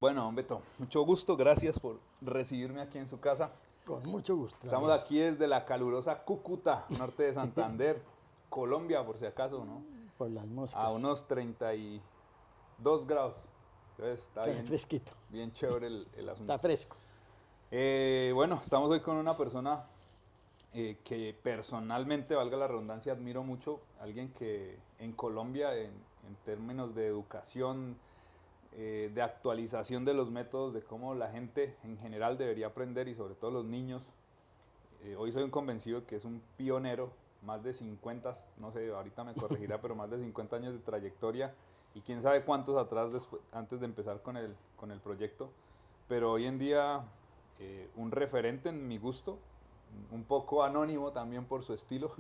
Bueno, Beto, mucho gusto, gracias por recibirme aquí en su casa. Con mucho gusto, Estamos Daniel. aquí desde la calurosa Cúcuta, norte de Santander, Colombia, por si acaso, ¿no? Por las A moscas. unos 32 grados. Entonces está Está bien, fresquito. bien chévere el Está asunto. fresco. Bueno, estamos hoy con una persona que personalmente, valga la redundancia, admiro mucho. Alguien que en Colombia, en términos de educación, de actualización de los métodos, de cómo la gente en general debería aprender y sobre todo los niños. Hoy soy un convencido que es un pionero, más de 50, no sé, ahorita me corregirá, pero más de 50 años de trayectoria y quién sabe cuántos atrás antes de empezar con el proyecto. Pero hoy en día un referente en mi gusto, un poco anónimo también por su estilo,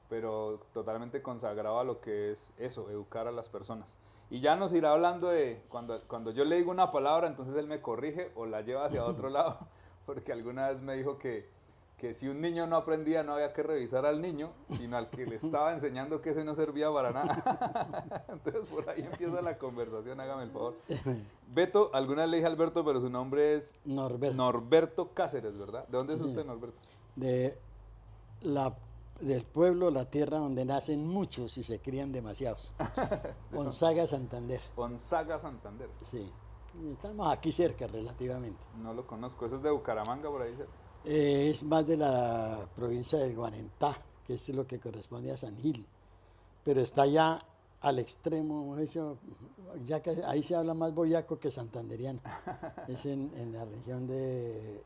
pero totalmente consagrado a lo que es eso, educar a las personas. Y ya nos irá hablando de cuando yo le digo una palabra, entonces él me corrige o la lleva hacia otro lado, porque alguna vez me dijo que si un niño no aprendía no había que revisar al niño, sino al que le estaba enseñando que ese no servía para nada. Entonces por ahí empieza la conversación, hágame el favor. Beto, alguna vez le dije Alberto, pero su nombre es Norberto. Norberto Cáceres, ¿verdad? ¿De dónde Sí, es señor. usted, Norberto? De la, del pueblo, la tierra donde nacen muchos y se crían demasiados. Gonzaga, Santander. Gonzaga, Santander. Sí. Estamos aquí cerca relativamente. No lo conozco, eso es de Bucaramanga por ahí cerca. Es más de la provincia del Guarentá, que es lo que corresponde a San Gil. Pero está ya al extremo, eso, ya que ahí se habla más boyaco que santanderiano. Es en la región de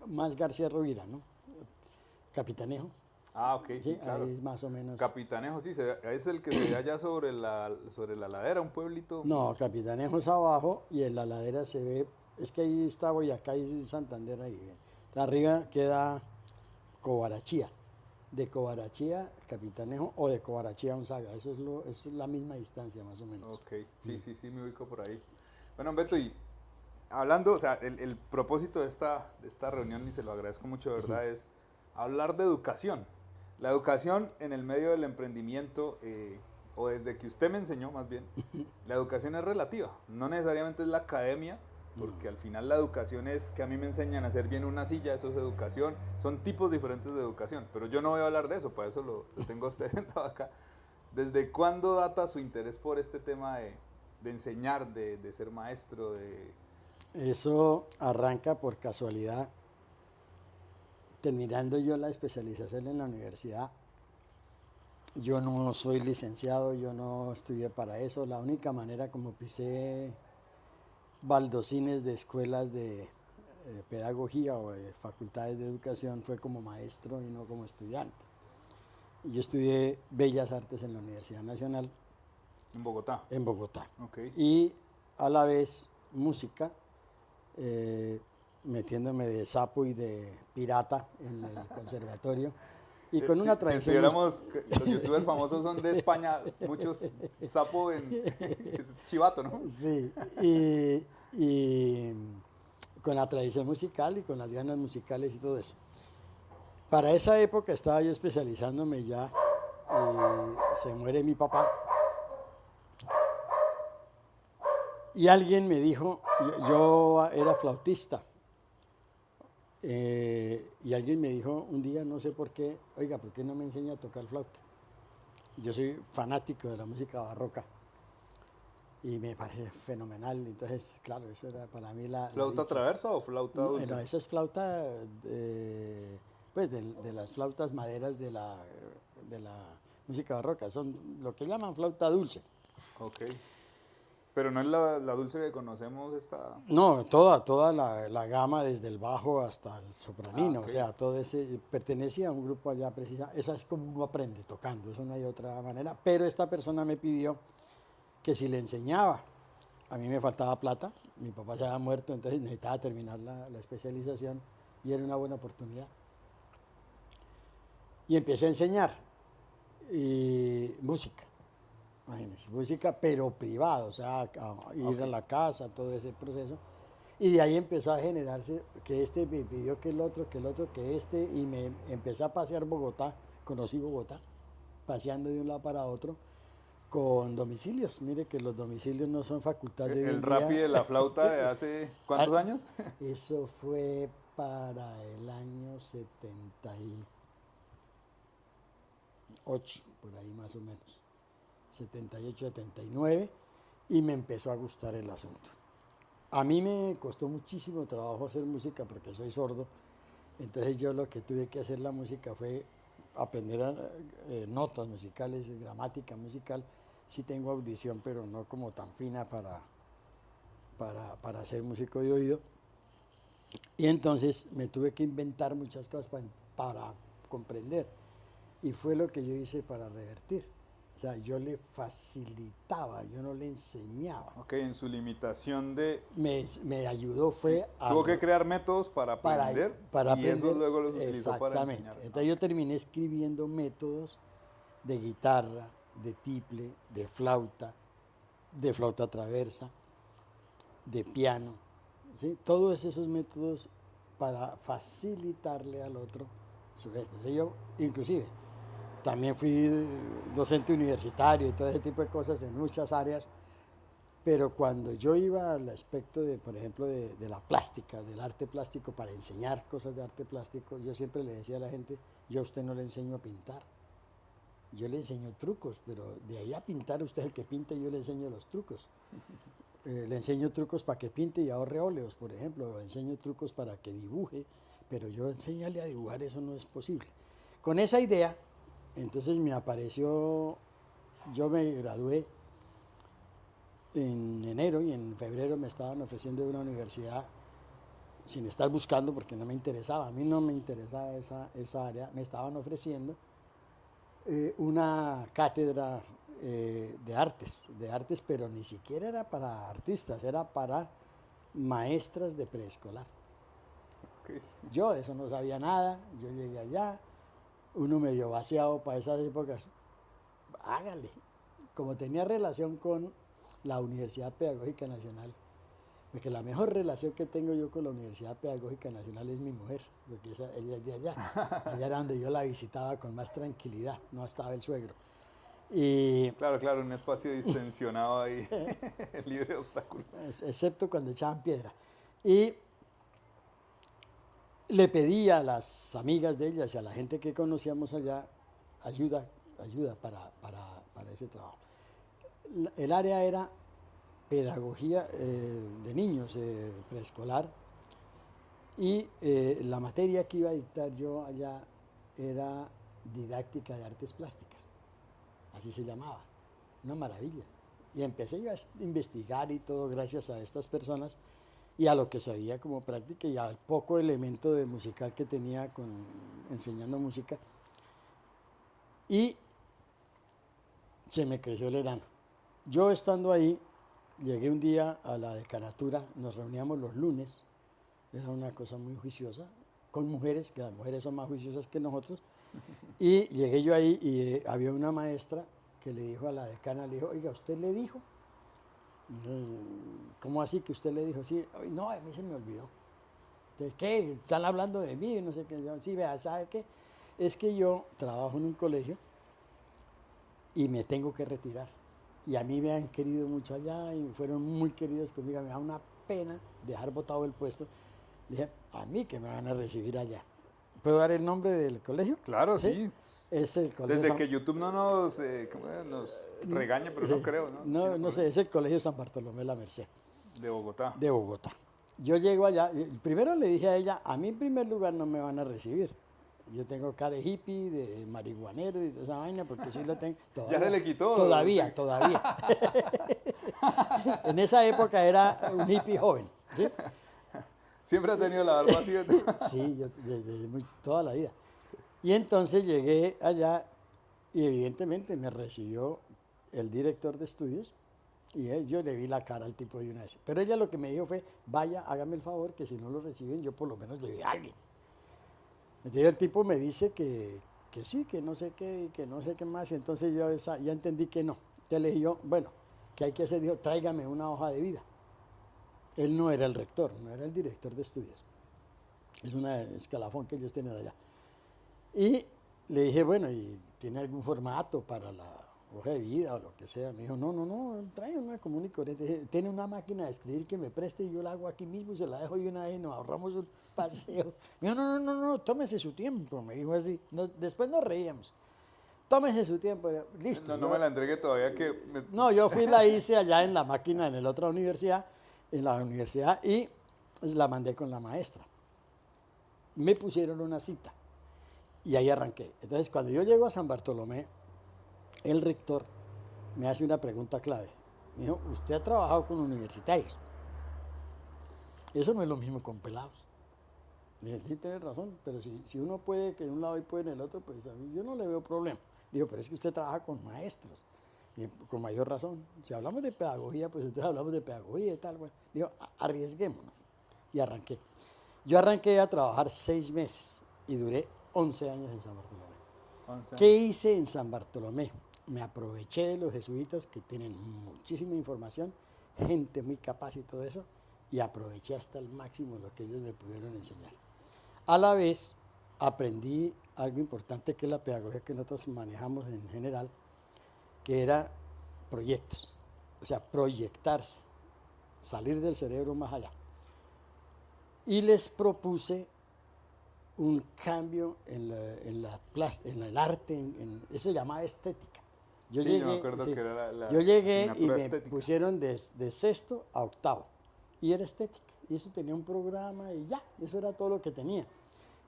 más García Rovira, ¿no? Capitanejo, Ah, ok, sí, sí, claro. ahí es más o menos. Capitanejo, sí, es el que se ve allá sobre la ladera, un pueblito. No, Capitanejo es abajo y en la ladera se ve, es que ahí está Boyacá y Santander ahí. Arriba queda Cobarachía. De Cobarachía, Capitanejo o de Cobarachía a Gonzaga. Es la misma distancia más o menos. Ok, sí, sí, sí, me ubico por ahí. Bueno, Beto, y hablando, o sea, el propósito de esta reunión, y se lo agradezco mucho, de verdad, es hablar de educación. La educación en el medio del emprendimiento, o desde que usted me enseñó más bien, la educación es relativa. No necesariamente es la academia, porque al final la educación es que a mí me enseñan a hacer bien una silla, eso es educación. Son tipos diferentes de educación, pero yo no voy a hablar de eso, para eso lo tengo a usted sentado acá. ¿Desde cuándo data su interés por este tema de enseñar, de ser maestro, de... Eso arranca por casualidad. Terminando yo la especialización en la universidad, yo no soy licenciado, yo no estudié para eso. La única manera como pisé baldocines de escuelas de pedagogía o de facultades de educación fue como maestro y no como estudiante. Yo estudié Bellas Artes en la Universidad Nacional En Bogotá? en Bogotá Ok. y a la vez música, eh, metiéndome de sapo y de pirata en el conservatorio y con Si, una si tradición estuviéramos, los youtubers famosos son de España, muchos sapo en chivato, ¿no? sí, y con la tradición musical y con las ganas musicales y todo eso. Para esa época estaba yo especializándome ya y se muere mi papá. Y alguien me dijo, yo era flautista, y alguien me dijo un día, no sé por qué, oiga, ¿por qué no me enseña a tocar flauta? Yo soy fanático de la música barroca y me parece fenomenal. Entonces, claro, eso era para mí la ¿Flauta dicha. traversa o flauta No, dulce? no, esa es flauta, pues de las flautas maderas de la música barroca, son lo que llaman flauta dulce. Ok. Pero no es la dulce que conocemos esta... No, toda la gama desde el bajo hasta el Ah, sopranino, ok. o sea, todo ese pertenecía a un grupo allá precisa. Eso es como uno aprende tocando, eso no hay otra manera. Pero esta persona me pidió que si le enseñaba, a mí me faltaba plata, mi papá se había muerto, entonces necesitaba terminar la especialización y era una buena oportunidad. Y empecé a enseñar música, imagínense, música pero privada, o sea, a ir Ok. a la casa, todo ese proceso. Y de ahí empezó a generarse que este me pidió que el otro, que el otro, que este, y me empecé a pasear Bogotá, conocí Bogotá, paseando de un lado para otro, Con domicilios. Mire que los domicilios no son facultad de hoy El en Rappi día. de la flauta de hace, ¿cuántos Ah, años? Eso fue para el año 78, por ahí más o menos. 78, 79, y me empezó a gustar el asunto. A mí me costó muchísimo trabajo hacer música porque soy sordo, entonces yo lo que tuve que hacer la música fue aprender notas musicales, gramática musical. Sí tengo audición, pero no como tan fina para ser músico de oído. Y entonces me tuve que inventar muchas cosas para comprender. Y fue lo que yo hice para revertir. O sea, yo le facilitaba, yo no le enseñaba. Ok, en su limitación de... Me ayudó fue Tuvo que crear métodos para para, aprender para y aprender. esos luego los utilizó para Exactamente. enseñar. Entonces yo terminé escribiendo métodos de guitarra, de tiple, de flauta traversa, de piano, ¿sí? Todos esos métodos para facilitarle al otro su gesto. Entonces yo, inclusive, también fui docente universitario y todo ese tipo de cosas en muchas áreas, pero cuando yo iba al aspecto de, por ejemplo, de la plástica, del arte plástico, para enseñar cosas de arte plástico, yo siempre le decía a la gente, yo a usted no le enseño a pintar, yo le enseño trucos, pero de ahí a pintar usted es el que pinta y yo le enseño los trucos. Le enseño trucos para que pinte y ahorre óleos, por ejemplo, le enseño trucos para que dibuje, pero yo enseñarle a dibujar, eso no es posible. Con esa idea, entonces me apareció, yo me gradué en enero y en febrero me estaban ofreciendo de una universidad sin estar buscando porque no me interesaba, a mí no me interesaba esa área, me estaban ofreciendo una cátedra de artes, pero ni siquiera era para artistas, era para maestras de preescolar. Okay. Yo de eso no sabía nada, yo llegué allá, uno medio vaciado para esas épocas, hágale. Como tenía relación con la Universidad Pedagógica Nacional, porque la mejor relación que tengo yo con la Universidad Pedagógica Nacional es mi mujer, porque ella es de allá. Allá era donde yo la visitaba con más tranquilidad, no estaba el suegro. Y, claro, un espacio distensionado ahí, libre de obstáculos. Excepto cuando echaban piedra. Y le pedí a las amigas de ellas y a la gente que conocíamos allá ayuda para ese trabajo. El área era pedagogía de niños, preescolar, y la materia que iba a dictar yo allá era didáctica de artes plásticas, así se llamaba, una maravilla. Y empecé yo a investigar y todo gracias a estas personas y a lo que sabía como práctica y al poco elemento de musical que tenía enseñando música. Y se me creció el verano. Yo estando ahí, llegué un día a la decanatura, nos reuníamos los lunes, era una cosa muy juiciosa, con mujeres, que las mujeres son más juiciosas que nosotros, y llegué yo ahí y había una maestra que le dijo a la decana, le dijo, oiga, ¿usted le dijo? ¿Cómo así que usted le dijo? Sí, no, a mí se me olvidó. ¿De qué? ¿Están hablando de mí? No sé qué. Sí, vea, ¿sabe qué? Es que yo trabajo en un colegio y me tengo que retirar. Y a mí me han querido mucho allá y fueron muy queridos conmigo. Me da una pena dejar botado el puesto. Le dije, a mí que me van a recibir allá. ¿Puedo dar el nombre del colegio? Claro, sí. Es el colegio Desde que YouTube no nos regaña, pero no creo, ¿no? No sé, es el colegio San Bartolomé La Merced. De Bogotá. De Bogotá. Yo llego allá, primero le dije a ella, a mí en primer lugar no me van a recibir. Yo tengo cara de hippie, de marihuanero y de esa vaina, porque sí lo tengo. ¿Ya se le quitó? Todavía. En esa época era un hippie joven, ¿sí? Siempre ha tenido la barba así. Sí, yo, desde toda la vida. Y entonces llegué allá y evidentemente me recibió el director de estudios y yo le vi la cara al tipo de una vez. Pero ella lo que me dijo fue, vaya, hágame el favor, que si no lo reciben yo por lo menos le vi a alguien. Entonces el tipo me dice que sí, que no sé qué, que no sé qué más. Y entonces yo ya entendí que no. Entonces le dije yo, bueno, ¿qué hay que hacer? Dijo, tráigame una hoja de vida. Él no era el rector, no era el director de estudios. Es un escalafón que ellos tienen allá. Y le dije, bueno, ¿y tiene algún formato para la hoja de vida o lo que sea. Me dijo, no, trae una común y corriente. Tiene una máquina de escribir que me preste y yo la hago aquí mismo y se la dejo y una vez y nos ahorramos un paseo. Me dijo, no, tómese su tiempo, me dijo así. Después nos reíamos. Tómese su tiempo, listo. No me la entregué todavía que... No, yo fui la hice allá en la máquina en la otra universidad, y la mandé con la maestra. Me pusieron una cita y ahí arranqué. Entonces, cuando yo llego a San Bartolomé, el rector me hace una pregunta clave. Me dijo, ¿usted ha trabajado con universitarios? Eso no es lo mismo con pelados. Le dije, sí, tiene razón, pero si uno puede que en un lado y puede en el otro, pues a mí yo no le veo problema. Digo, pero es que usted trabaja con maestros. Y con mayor razón. Si hablamos de pedagogía, pues entonces hablamos de pedagogía y tal. Bueno, digo, arriesguémonos. Y arranqué. Yo arranqué a trabajar 6 meses y duré 11 años en San Bartolomé. 11 ¿Qué años. hice en San Bartolomé? Me aproveché de los jesuitas que tienen muchísima información, gente muy capaz y todo eso, y aproveché hasta el máximo lo que ellos me pudieron enseñar. A la vez, aprendí algo importante que es la pedagogía que nosotros manejamos en general, que era proyectos, o sea, proyectarse, salir del cerebro más allá. Y les propuse un cambio en el arte, eso se llama estética. Yo me acuerdo que era yo llegué y me estética. pusieron de sexto a octavo, y era estética, y eso tenía un programa y ya, eso era todo lo que tenía.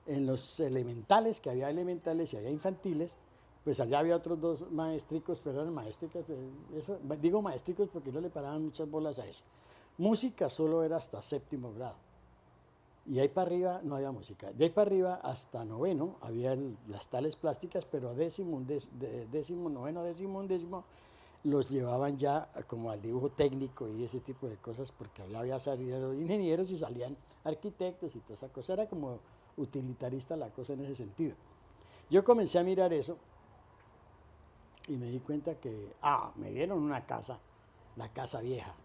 En los elementales, que había elementales y había infantiles, pues allá había otros 2 maestricos, pero eran maestricas, pues digo maestricos porque no le paraban muchas bolas a eso. Música solo era hasta 7º grado. Y ahí para arriba no había música. De ahí para arriba hasta 9º había las tales plásticas, pero décimo, noveno, undécimo, los llevaban ya como al dibujo técnico y ese tipo de cosas, porque allá había salido ingenieros y salían arquitectos y toda esa cosa. Era como utilitarista la cosa en ese sentido. Yo comencé a mirar eso y me di cuenta que, me dieron una casa, la Casa Vieja.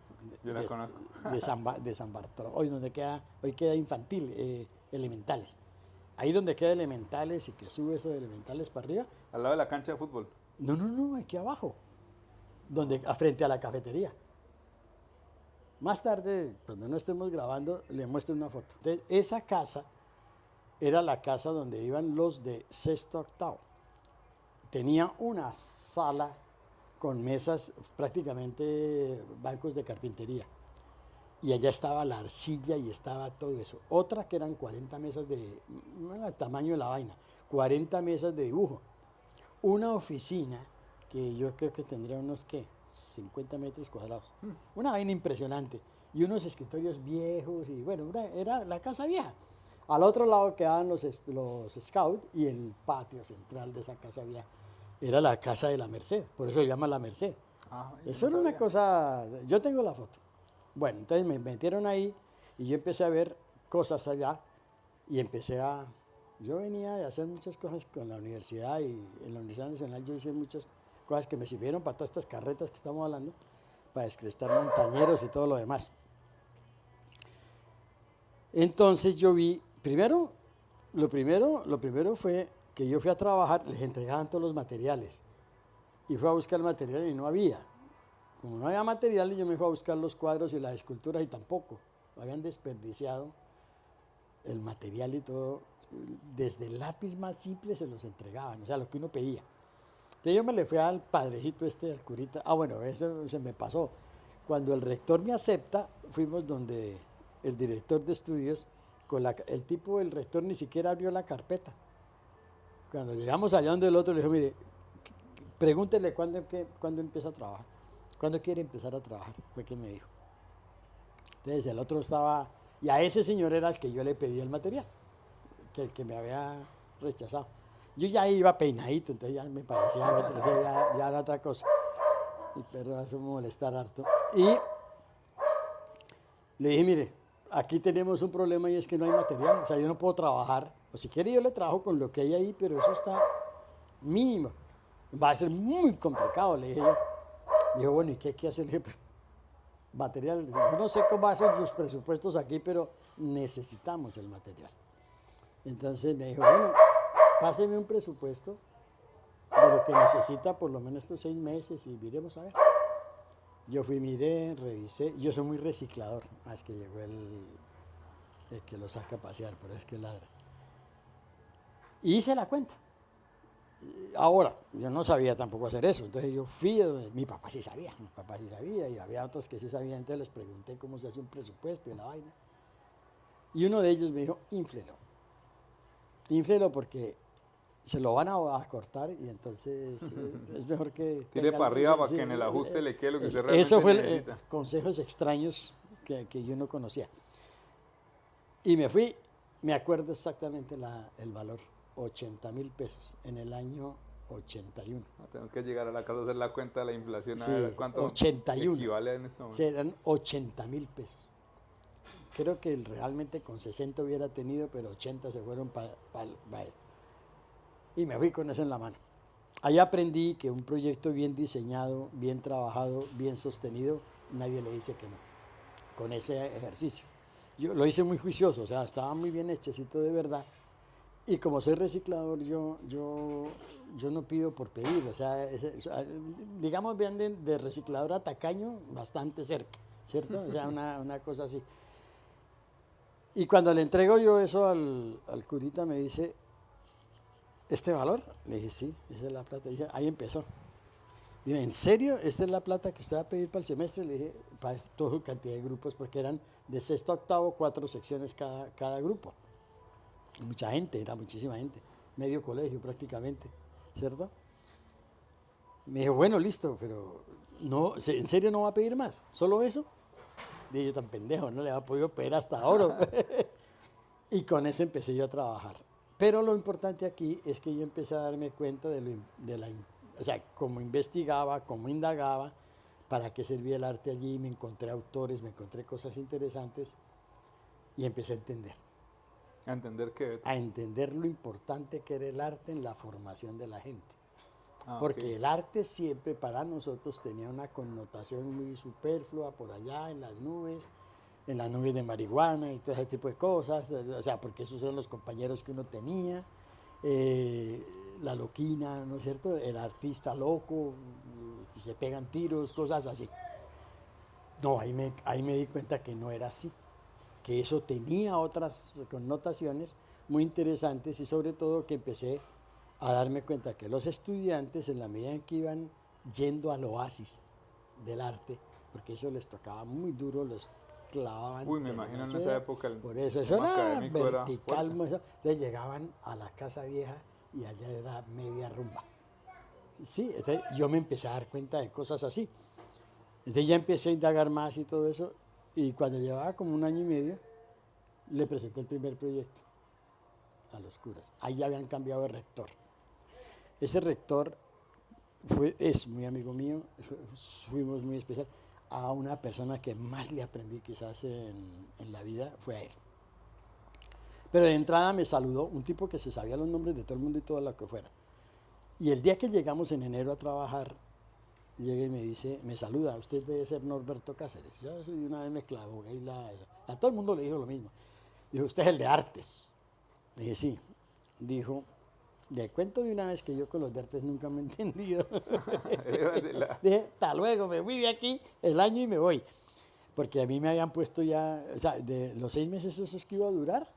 Yo la conozco. De San Bartolomé, hoy queda infantil, elementales. Ahí donde queda elementales y que sube eso de elementales para arriba. Al lado de la cancha de fútbol. No, aquí abajo, frente a la cafetería. Más tarde, cuando no estemos grabando, le muestro una foto. Entonces, esa casa era la casa donde iban los de 6º a 8º. Tenía una sala con mesas, prácticamente bancos de carpintería. Y allá estaba la arcilla y estaba todo eso. Otra que eran 40 mesas no era el tamaño de la vaina, 40 mesas de dibujo. Una oficina que yo creo que tendría unos, 50 metros cuadrados. Una vaina impresionante. Y unos escritorios viejos y bueno, era la Casa Vieja. Al otro lado quedaban los scouts y el patio central de esa Casa Vieja era la Casa de la Merced, por eso se llama La Merced. Eso era una cosa, yo tengo la foto. Bueno, entonces me metieron ahí y yo empecé a ver cosas allá y yo venía de hacer muchas cosas con la universidad y en la Universidad Nacional yo hice muchas cosas que me sirvieron para todas estas carretas que estamos hablando, para descrestar montañeros y todo lo demás. Entonces yo vi, lo primero fue que yo fui a trabajar, les entregaban todos los materiales y fui a buscar material y no había. Como no había materiales, yo me fui a buscar los cuadros y las esculturas y tampoco. Habían desperdiciado el material y todo. Desde el lápiz más simple se los entregaban, o sea, lo que uno pedía. Entonces yo me le fui al padrecito al curita. Bueno, eso se me pasó. Cuando el rector me acepta, fuimos donde el director de estudios, el tipo del rector ni siquiera abrió la carpeta. Cuando llegamos allá donde el otro, le dijo, mire, pregúntele cuándo empieza a trabajar. ¿Cuándo quiere empezar a trabajar? Fue que me dijo. Entonces el otro estaba, y a ese señor era el que yo le pedí el material, que el que me había rechazado. Yo ya iba peinadito, entonces ya me parecía otro, ya era otra cosa. El perro hace molestar harto. Y le dije, mire, aquí tenemos un problema y es que no hay material, o sea, yo no puedo trabajar, o si quiere yo le trabajo con lo que hay ahí, pero eso está mínimo. Va a ser muy complicado, le dije yo. Dijo, bueno, ¿y qué hay que hacer? Le dije, pues, material. Yo no sé cómo hacen sus presupuestos aquí, pero necesitamos el material. Entonces me dijo, bueno, páseme un presupuesto de lo lo que necesita por lo menos estos 6 meses y miremos a ver. Yo fui, miré, revisé. Yo soy muy reciclador. Es que llegó el que lo saca a pasear, pero es que ladra. Y hice la cuenta. Ahora, yo no sabía tampoco hacer eso. Entonces yo fui, mi papá sí sabía y había otros que sí sabían. Entonces les pregunté cómo se hace un presupuesto y la vaina. Y uno de ellos me dijo, ínflelo. Ínflelo porque se lo van a cortar y entonces es mejor que... Tire para arriba para que en el ajuste le quede lo que usted realmente eso fue necesita. Consejos extraños que yo no conocía. Y me fui, me acuerdo exactamente el valor, 80.000 pesos en el año 81. Tengo que llegar a la casa a hacer la cuenta de la inflación, Sí, a ver cuánto 81. equivale en este momento. Sí, eran 80.000 pesos. Creo que realmente con 60 hubiera tenido, pero 80 se fueron para eso. Y me fui con eso en la mano. Ahí aprendí que un proyecto bien diseñado, bien trabajado, bien sostenido, nadie le dice que no, con ese ejercicio. Yo lo hice muy juicioso, o sea, estaba muy bien hechecito de verdad. Y como soy reciclador, yo no pido por pedir, o sea, digamos bien de reciclador a tacaño, bastante cerca, ¿cierto? O sea, una cosa así. Y cuando le entrego yo eso al curita, me dice, ¿este valor? Le dije, sí, esa es la plata. Dije, ahí empezó. Digo, ¿en serio? ¿Esta es la plata que usted va a pedir para el semestre? Le dije, para toda cantidad de grupos, porque eran de sexto a octavo, 4 secciones cada grupo. Mucha gente, era muchísima gente, medio colegio prácticamente, ¿cierto? Me dijo, bueno, listo, pero no, ¿en serio no va a pedir más? ¿Solo eso? Dije, yo tan pendejo, no le había podido pedir hasta ahora. Y con eso empecé yo a trabajar. Pero lo importante aquí es que yo empecé a darme cuenta o sea, cómo investigaba, cómo indagaba, para qué servía el arte allí, me encontré autores, me encontré cosas interesantes y empecé a entender. ¿A entender qué? A entender lo importante que era el arte en la formación de la gente. Porque okay. el arte siempre para nosotros tenía una connotación muy superflua por allá en las nubes de marihuana y todo ese tipo de cosas, o sea, porque esos eran los compañeros que uno tenía, la loquina, ¿no es cierto? El artista loco, se pegan tiros, cosas así. No, ahí me di cuenta que no era así, que eso tenía otras connotaciones muy interesantes y sobre todo que empecé a darme cuenta que los estudiantes, en la medida en que iban yendo al oasis del arte, porque eso les tocaba muy duro, los clavaban. Uy, me imagino en esa época por eso era vertical. Entonces llegaban a la casa vieja y allá era media rumba. Sí, entonces yo me empecé a dar cuenta de cosas así. Entonces ya empecé a indagar más y todo eso, y cuando llevaba como 1 año y medio, le presenté el primer proyecto a los curas. Ahí ya habían cambiado de rector. Ese rector es muy amigo mío, fuimos muy especial. A una persona que más le aprendí quizás en la vida fue a él. Pero de entrada me saludó un tipo que se sabía los nombres de todo el mundo y todo lo que fuera. Y el día que llegamos en enero a trabajar, llega y me dice, me saluda, usted debe ser Norberto Cáceres. Yo una vez me clavó, a todo el mundo le dijo lo mismo. Dijo, usted es el de artes. Le dije, sí. Dijo, le cuento de una vez que yo con los de artes nunca me he entendido. Dije, hasta luego, me fui de aquí el año y me voy. Porque a mí me habían puesto ya, o sea, de los 6 meses esos que iba a durar,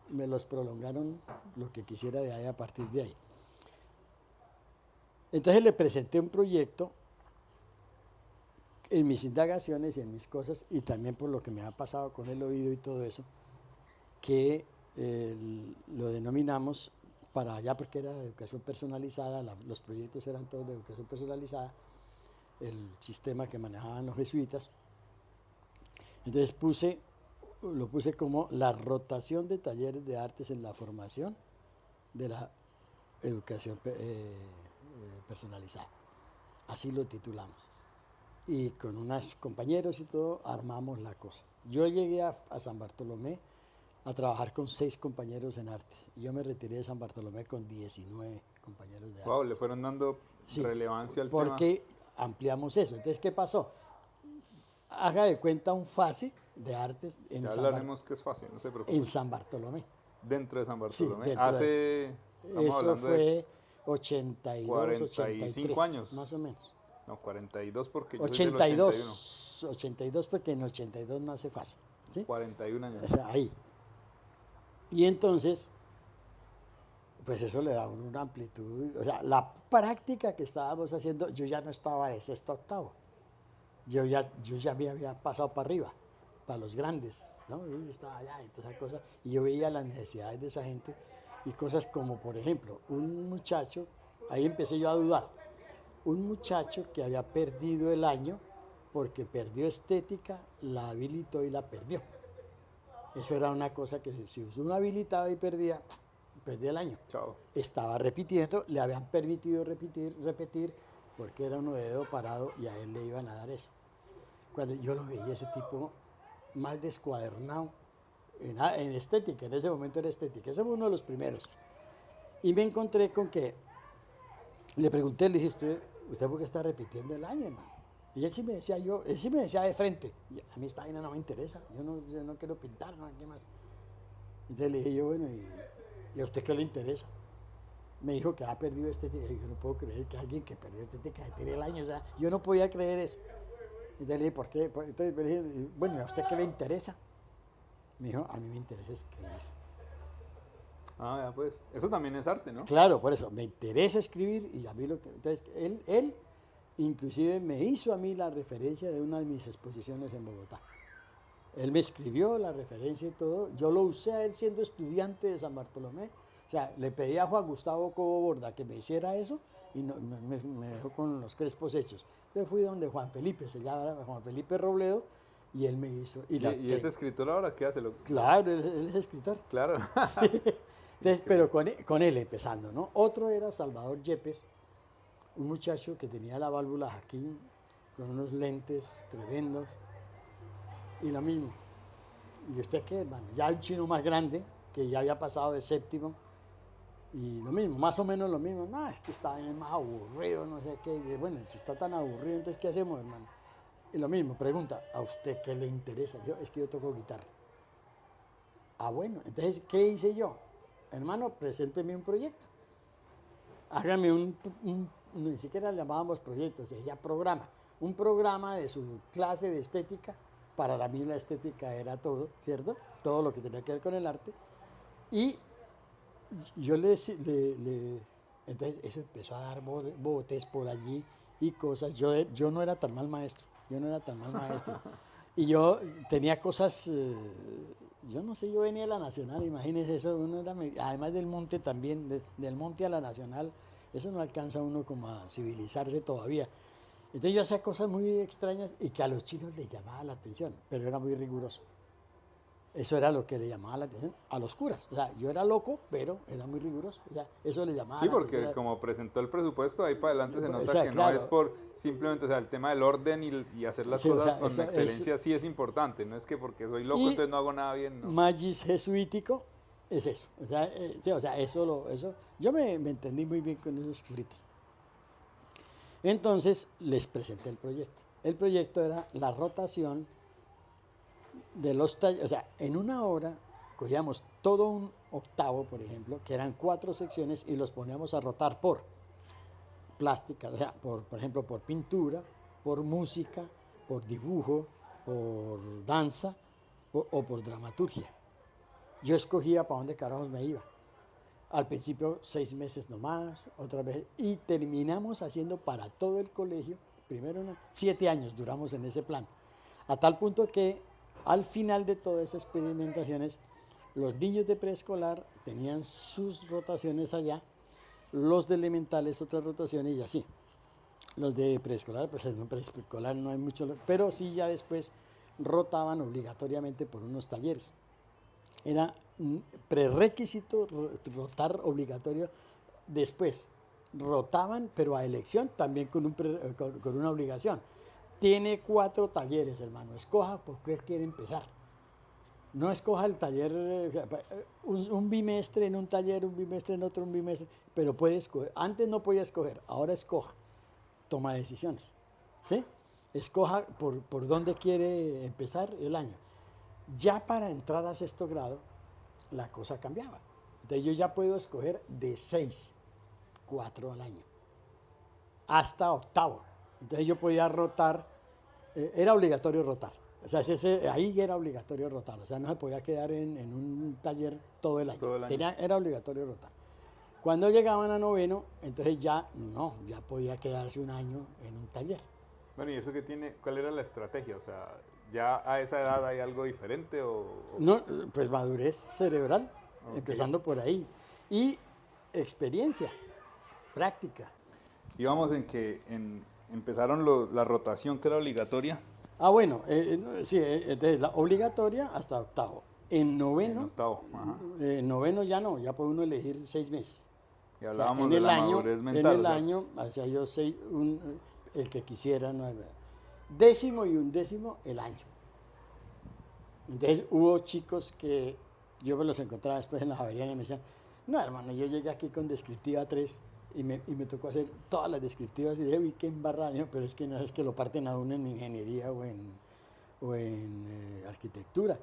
me los prolongaron lo que quisiera de ahí a partir de ahí. Entonces le presenté un proyecto en mis indagaciones y en mis cosas, y también por lo que me ha pasado con el oído y todo eso, que lo denominamos para allá porque era de educación personalizada, los proyectos eran todos de educación personalizada, el sistema que manejaban los jesuitas. Entonces lo puse como la rotación de talleres de artes en la formación de la educación personalizada. Así lo titulamos. Y con unos compañeros y todo armamos la cosa. Yo llegué a San Bartolomé a trabajar con 6 compañeros en artes. Y yo me retiré de San Bartolomé con 19 compañeros de artes. Wow, le fueron dando relevancia al tema. Porque ampliamos eso. Entonces, ¿qué pasó? Haga de cuenta un FASE de artes en ya hablaremos que es fácil, no se preocupe. En San Bartolomé. Dentro de San Bartolomé. Sí, eso fue 82, 45 83, años. más o menos. No, 42 porque yo soy del 81. 82 porque en 82 no hace fácil, ¿sí? 41 años. O sea, ahí. Y entonces, pues eso le da una amplitud, o sea, la práctica que estábamos haciendo, yo ya no estaba de sexto a octavo, yo ya me había pasado para arriba, para los grandes, ¿no? Yo estaba allá y todas esas cosas, y yo veía las necesidades de esa gente, y cosas como, por ejemplo, un muchacho, ahí empecé yo a dudar, un muchacho que había perdido el año, porque perdió estética, la habilitó y la perdió. Eso era una cosa que si uno habilitaba y perdía el año. Chao. Estaba repitiendo, le habían permitido repetir, porque era uno de dedo parado y a él le iban a dar eso. Cuando yo lo veía, ese tipo más descuadernado en estética, en ese momento era estética, ese fue uno de los primeros. Y me encontré con que, le pregunté, le dije, ¿usted por qué está repitiendo el año, hermano? Y él sí me decía de frente, a mí esta vaina no me interesa, yo no quiero pintar, no, ¿qué más? Entonces le dije yo, bueno, ¿y a usted qué le interesa? Me dijo que ha perdido estética, y yo no puedo creer que alguien que perdió estética se tire el año, o sea, yo no podía creer eso. Entonces le dije, ¿por qué? Entonces le dije, bueno, ¿y a usted qué le interesa? Me dijo, a mí me interesa escribir. Ah, ya pues, eso también es arte, ¿no? Claro, por eso, me interesa escribir y a mí lo que... Entonces, él inclusive me hizo a mí la referencia de una de mis exposiciones en Bogotá. Él me escribió la referencia y todo. Yo lo usé a él siendo estudiante de San Bartolomé. O sea, le pedí a Juan Gustavo Cobo Borda que me hiciera eso y me dejó con los crespos hechos. Entonces fui donde Juan Felipe, se llama Juan Felipe Robledo, y él me hizo. ¿Y ese escritor ahora qué hace? Claro, él es escritor. Claro. Sí. Entonces, pero con él empezando, ¿no? Otro era Salvador Yepes, un muchacho que tenía la válvula Jaquín, con unos lentes tremendos, y lo mismo. ¿Y usted qué, hermano? Ya un chino más grande, que ya había pasado de séptimo, y lo mismo, más o menos lo mismo. No, es que está más aburrido, no sé qué. Y bueno, si está tan aburrido, entonces ¿qué hacemos, hermano? Y lo mismo, pregunta, ¿a usted qué le interesa? Es que yo toco guitarra. Ah, bueno, entonces, ¿qué hice yo? Hermano, presénteme un proyecto. Hágame ni siquiera le llamábamos proyectos, ella programa. Un programa de su clase de estética. Para mí la estética era todo, ¿cierto? Todo lo que tenía que ver con el arte. Y yo entonces eso empezó a dar botes por allí y cosas. Yo no era tan mal maestro, Y yo tenía cosas, yo no sé, yo venía de la Nacional, imagínese eso, además del monte también, del monte a la Nacional, eso no alcanza uno como a civilizarse todavía. Entonces yo hacía cosas muy extrañas y que a los chinos les llamaba la atención, pero era muy riguroso. Eso era lo que le llamaba la atención a los curas. O sea, yo era loco, pero era muy riguroso. O sea, eso le llamaba la atención. Sí, porque como presentó el presupuesto, ahí para adelante se nota que claro, no es por simplemente, o sea, el tema del orden y hacer las cosas con excelencia sí es importante. No es que porque soy loco, entonces no hago nada bien. No. Magis jesuítico es eso. O sea, eso yo me entendí muy bien con esos curitas. Entonces les presenté el proyecto. El proyecto era la rotación de los talleres. O sea, en una hora cogíamos todo un octavo, por ejemplo, que eran 4 secciones y los poníamos a rotar por plástica, o sea, por ejemplo, por pintura, por música, por dibujo, por danza o por dramaturgia. Yo escogía para dónde carajos me iba. Al principio 6 meses nomás, otra vez, y terminamos haciendo para todo el colegio, primero 7 años duramos en ese plan, a tal punto que al final de todas esas experimentaciones, los niños de preescolar tenían sus rotaciones allá, los de elementales otras rotaciones y así. Los de preescolar, pues en preescolar no hay mucho, pero sí ya después rotaban obligatoriamente por unos talleres. Era prerequisito rotar obligatorio. Después rotaban, pero a elección, también con una obligación. Tiene 4 talleres, hermano. Escoja por qué quiere empezar. No escoja el taller, un bimestre en un taller, un bimestre en otro, un bimestre, pero puede escoger. Antes no podía escoger, ahora escoja. Toma decisiones. ¿Sí? Escoja por dónde quiere empezar el año. Ya para entrar a 6º grado, la cosa cambiaba. Entonces yo ya puedo escoger de 6. 4 al año, hasta octavo. Entonces yo podía rotar, era obligatorio rotar. O sea, ahí era obligatorio rotar, o sea, no se podía quedar en un taller todo el año. Todo el año. Era obligatorio rotar. Cuando llegaban a noveno, entonces ya podía quedarse un año en un taller. Bueno, ¿y eso qué tiene? ¿Cuál era la estrategia? O sea, ¿ya a esa edad hay algo diferente o...? No, pues madurez cerebral, Okay. empezando por ahí. Y experiencia, práctica. Íbamos en que empezaron la rotación que era obligatoria. Bueno, sí, entonces la obligatoria hasta octavo. En En noveno, octavo. Ajá. noveno ya no, ya puede uno elegir 6 meses. Y O sea, hablábamos en de el la año, madurez mental. en el o sea, año, hacía yo el que quisiera, 9. Décimo y undécimo el año. Entonces hubo chicos que yo me los encontraba después en la Javeriana y me decían, no hermano, yo llegué aquí con descriptiva 3 y me tocó hacer todas las descriptivas y dije, uy, qué embarrada, pero es que no es que lo parten a uno en ingeniería o en arquitectura.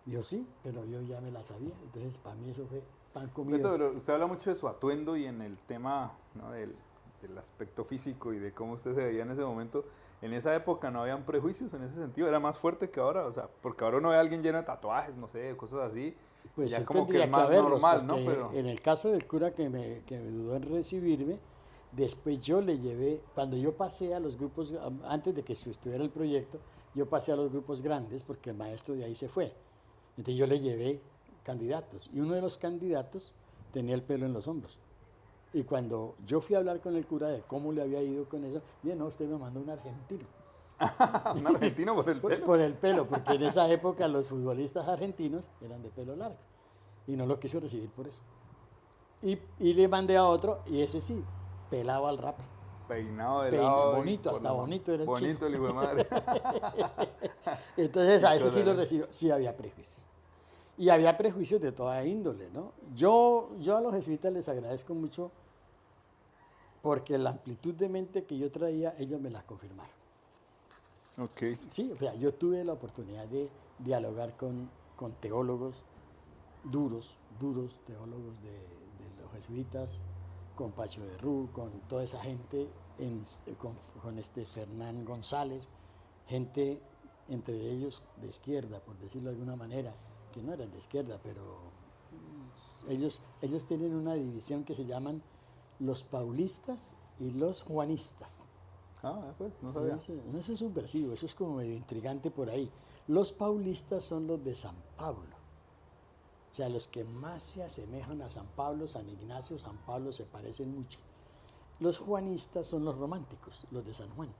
Y yo sí, pero yo ya me la sabía, entonces para mí eso fue pan comido. Beto, pero usted habla mucho de su atuendo y en el tema, ¿no?, del aspecto físico y de cómo usted se veía en ese momento. En esa época no habían prejuicios en ese sentido, era más fuerte que ahora, o sea, porque ahora uno ve a alguien lleno de tatuajes, no sé, cosas así, Pues ya sí como que tendría es más haberlos, normal, ¿no? porque Pero, en el caso del cura que me dudó en recibirme, después yo le llevé, cuando yo pasé a los grupos, antes de que estudiara el proyecto, yo pasé a los grupos grandes porque el maestro de ahí se fue. Entonces yo le llevé candidatos y uno de los candidatos tenía el pelo en los hombros. Y cuando yo fui a hablar con el cura de cómo le había ido con eso, dije, no, usted me mandó un argentino. un argentino por el pelo. Por el pelo, porque en esa época los futbolistas argentinos eran de pelo largo. Y no lo quiso recibir por eso. Y le mandé a otro, y ese sí, pelado al rape. Peinado de lado. Bonito, hasta bonito era el chico. Bonito el hijo de madre. Entonces a ese sí lo recibió, sí había prejuicios. Y había prejuicios de toda índole, ¿no? Yo a los jesuitas les agradezco mucho porque la amplitud de mente que yo traía, ellos me la confirmaron. Ok. Sí, o sea, yo tuve la oportunidad de dialogar con teólogos duros teólogos de los jesuitas, con Pacho de Rú, con toda esa gente, con Fernán González, gente entre ellos de izquierda, por decirlo de alguna manera, que no eran de izquierda, pero ellos tienen una división que se llaman los paulistas y los juanistas. Pues, no sabía. Eso es subversivo, eso es como medio intrigante por ahí. Los paulistas son los de San Pablo. O sea, los que más se asemejan a San Pablo, San Ignacio, San Pablo se parecen mucho. Los juanistas son los románticos, los de San Juan.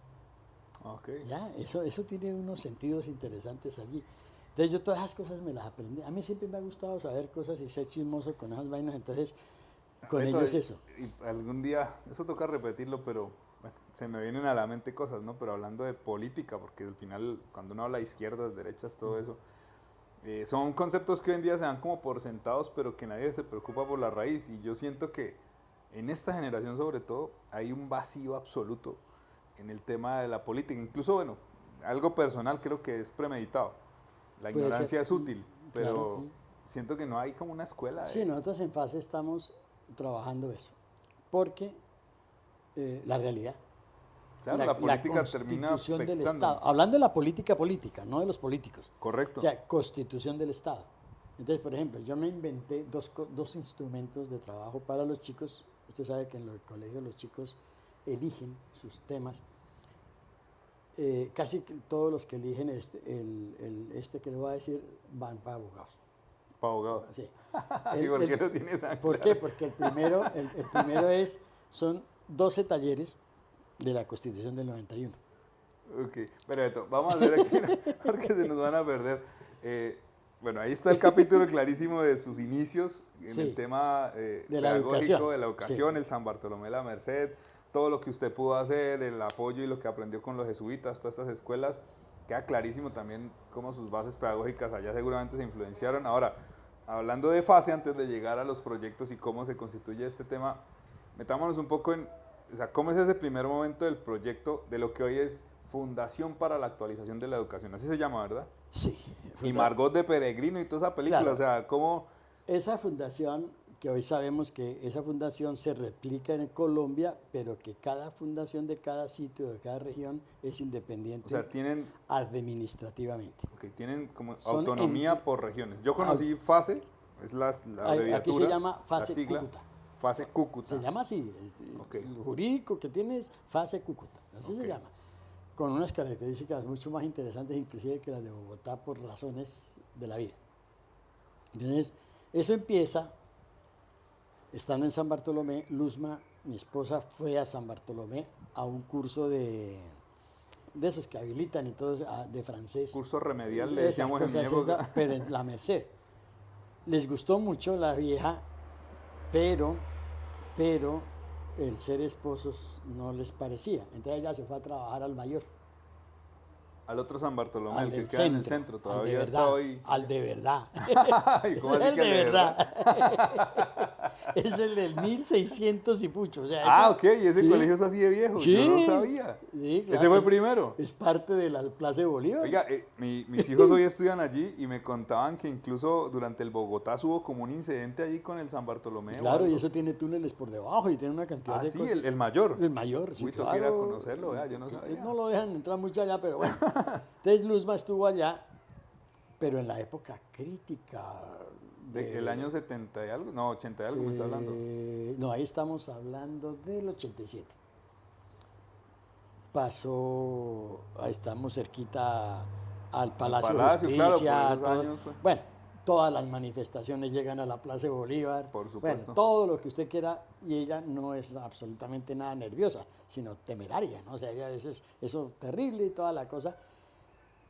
Okay. Ya, eso tiene unos sentidos interesantes allí. Entonces yo todas esas cosas me las aprendí. A mí siempre me ha gustado saber cosas y ser chismoso con esas vainas, entonces con ellos eso. Y algún día, eso toca repetirlo, pero bueno, se me vienen a la mente cosas, ¿no? Pero hablando de política, porque al final cuando uno habla de izquierdas, derechas, todo eso, son conceptos que hoy en día se dan como por sentados, pero que nadie se preocupa por la raíz. Y yo siento que en esta generación sobre todo hay un vacío absoluto en el tema de la política. Incluso, bueno, algo personal creo que es premeditado. La ignorancia es útil, pero claro, siento que no hay como una escuela. Sí, nosotros en FASE estamos trabajando eso, porque la realidad, claro, la política termina constitución del Estado, hablando de la política, no de los políticos. Correcto. O sea, constitución del Estado. Entonces, por ejemplo, yo me inventé dos instrumentos de trabajo para los chicos. Usted sabe que en los colegios los chicos eligen sus temas. Casi todos los que eligen este que le voy a decir van para abogados. Para abogados. Sí. ¿Y por qué lo tiene tan ¿Por claro? qué? Porque el primero son 12 talleres de la Constitución del 91. Ok, pero vamos a hacer aquí, porque se nos van a perder. Bueno, ahí está el capítulo clarísimo de sus inicios en el tema de la pedagógico, de la educación, sí. el San Bartolomé de la Merced, todo lo que usted pudo hacer, el apoyo y lo que aprendió con los jesuitas, todas estas escuelas. Queda clarísimo también cómo sus bases pedagógicas allá seguramente se influenciaron. Ahora, hablando de FASE, antes de llegar a los proyectos y cómo se constituye este tema, metámonos un poco en, o sea, cómo es ese primer momento del proyecto de lo que hoy es Fundación para la Actualización de la Educación. Así se llama, ¿verdad? Sí. Y Margot de Peregrino y toda esa película, claro. O sea, ¿cómo...? Esa fundación que hoy sabemos que esa fundación se replica en Colombia, pero que cada fundación de cada sitio, de cada región, es independiente O sea, tienen, administrativamente. okay, tienen como Son autonomía por regiones. Yo conocí FASE, es la abreviatura. Aquí se llama la Fase sigla, Cúcuta. FASE Cúcuta. Se llama así. Okay. El jurídico que tiene es Fase Cúcuta. Así se llama. Con unas características mucho más interesantes inclusive que las de Bogotá por razones de la vida. Entonces, eso empieza estando en San Bartolomé. Luzma, mi esposa, fue a San Bartolomé a un curso de esos que habilitan y todo, de francés. Curso remedial, le decíamos en mi época. Pero en la Merced. Les gustó mucho la vieja, pero el ser esposos no les parecía. Entonces ella se fue a trabajar al mayor. Al otro San Bartolomé, Al el que del queda en el centro, centro, al todavía de está verdad, hoy. al de verdad. ¿Y cómo Es así el que de verdad. Es el del 1600 y pucho. O sea, Ok, y ese colegio es así de viejo, Sí, yo no sabía. sí, claro, Ese fue primero. Es parte de la Plaza de Bolívar. Oiga, mis hijos hoy estudian allí y me contaban que incluso durante el Bogotá hubo como un incidente allí con el San Bartolomé. Claro, y eso tiene túneles por debajo y tiene una cantidad de sí, cosas. el mayor. El mayor, sí, Uy, claro. toca ir a conocerlo, vea, yo no sabía. No lo dejan entrar mucho allá, pero bueno. Entonces Luzma estuvo allá, pero en la época crítica. ¿El año 70 y algo? No, 80 y algo me está hablando. No, ahí estamos hablando del 87. Pasó, ahí estamos cerquita al Palacio de Justicia. Claro, por esos años fue. Bueno, todas las manifestaciones llegan a la Plaza de Bolívar. Por supuesto. Bueno, todo lo que usted quiera, y ella no es absolutamente nada nerviosa, sino temeraria, ¿no? O sea, ella eso terrible y toda la cosa.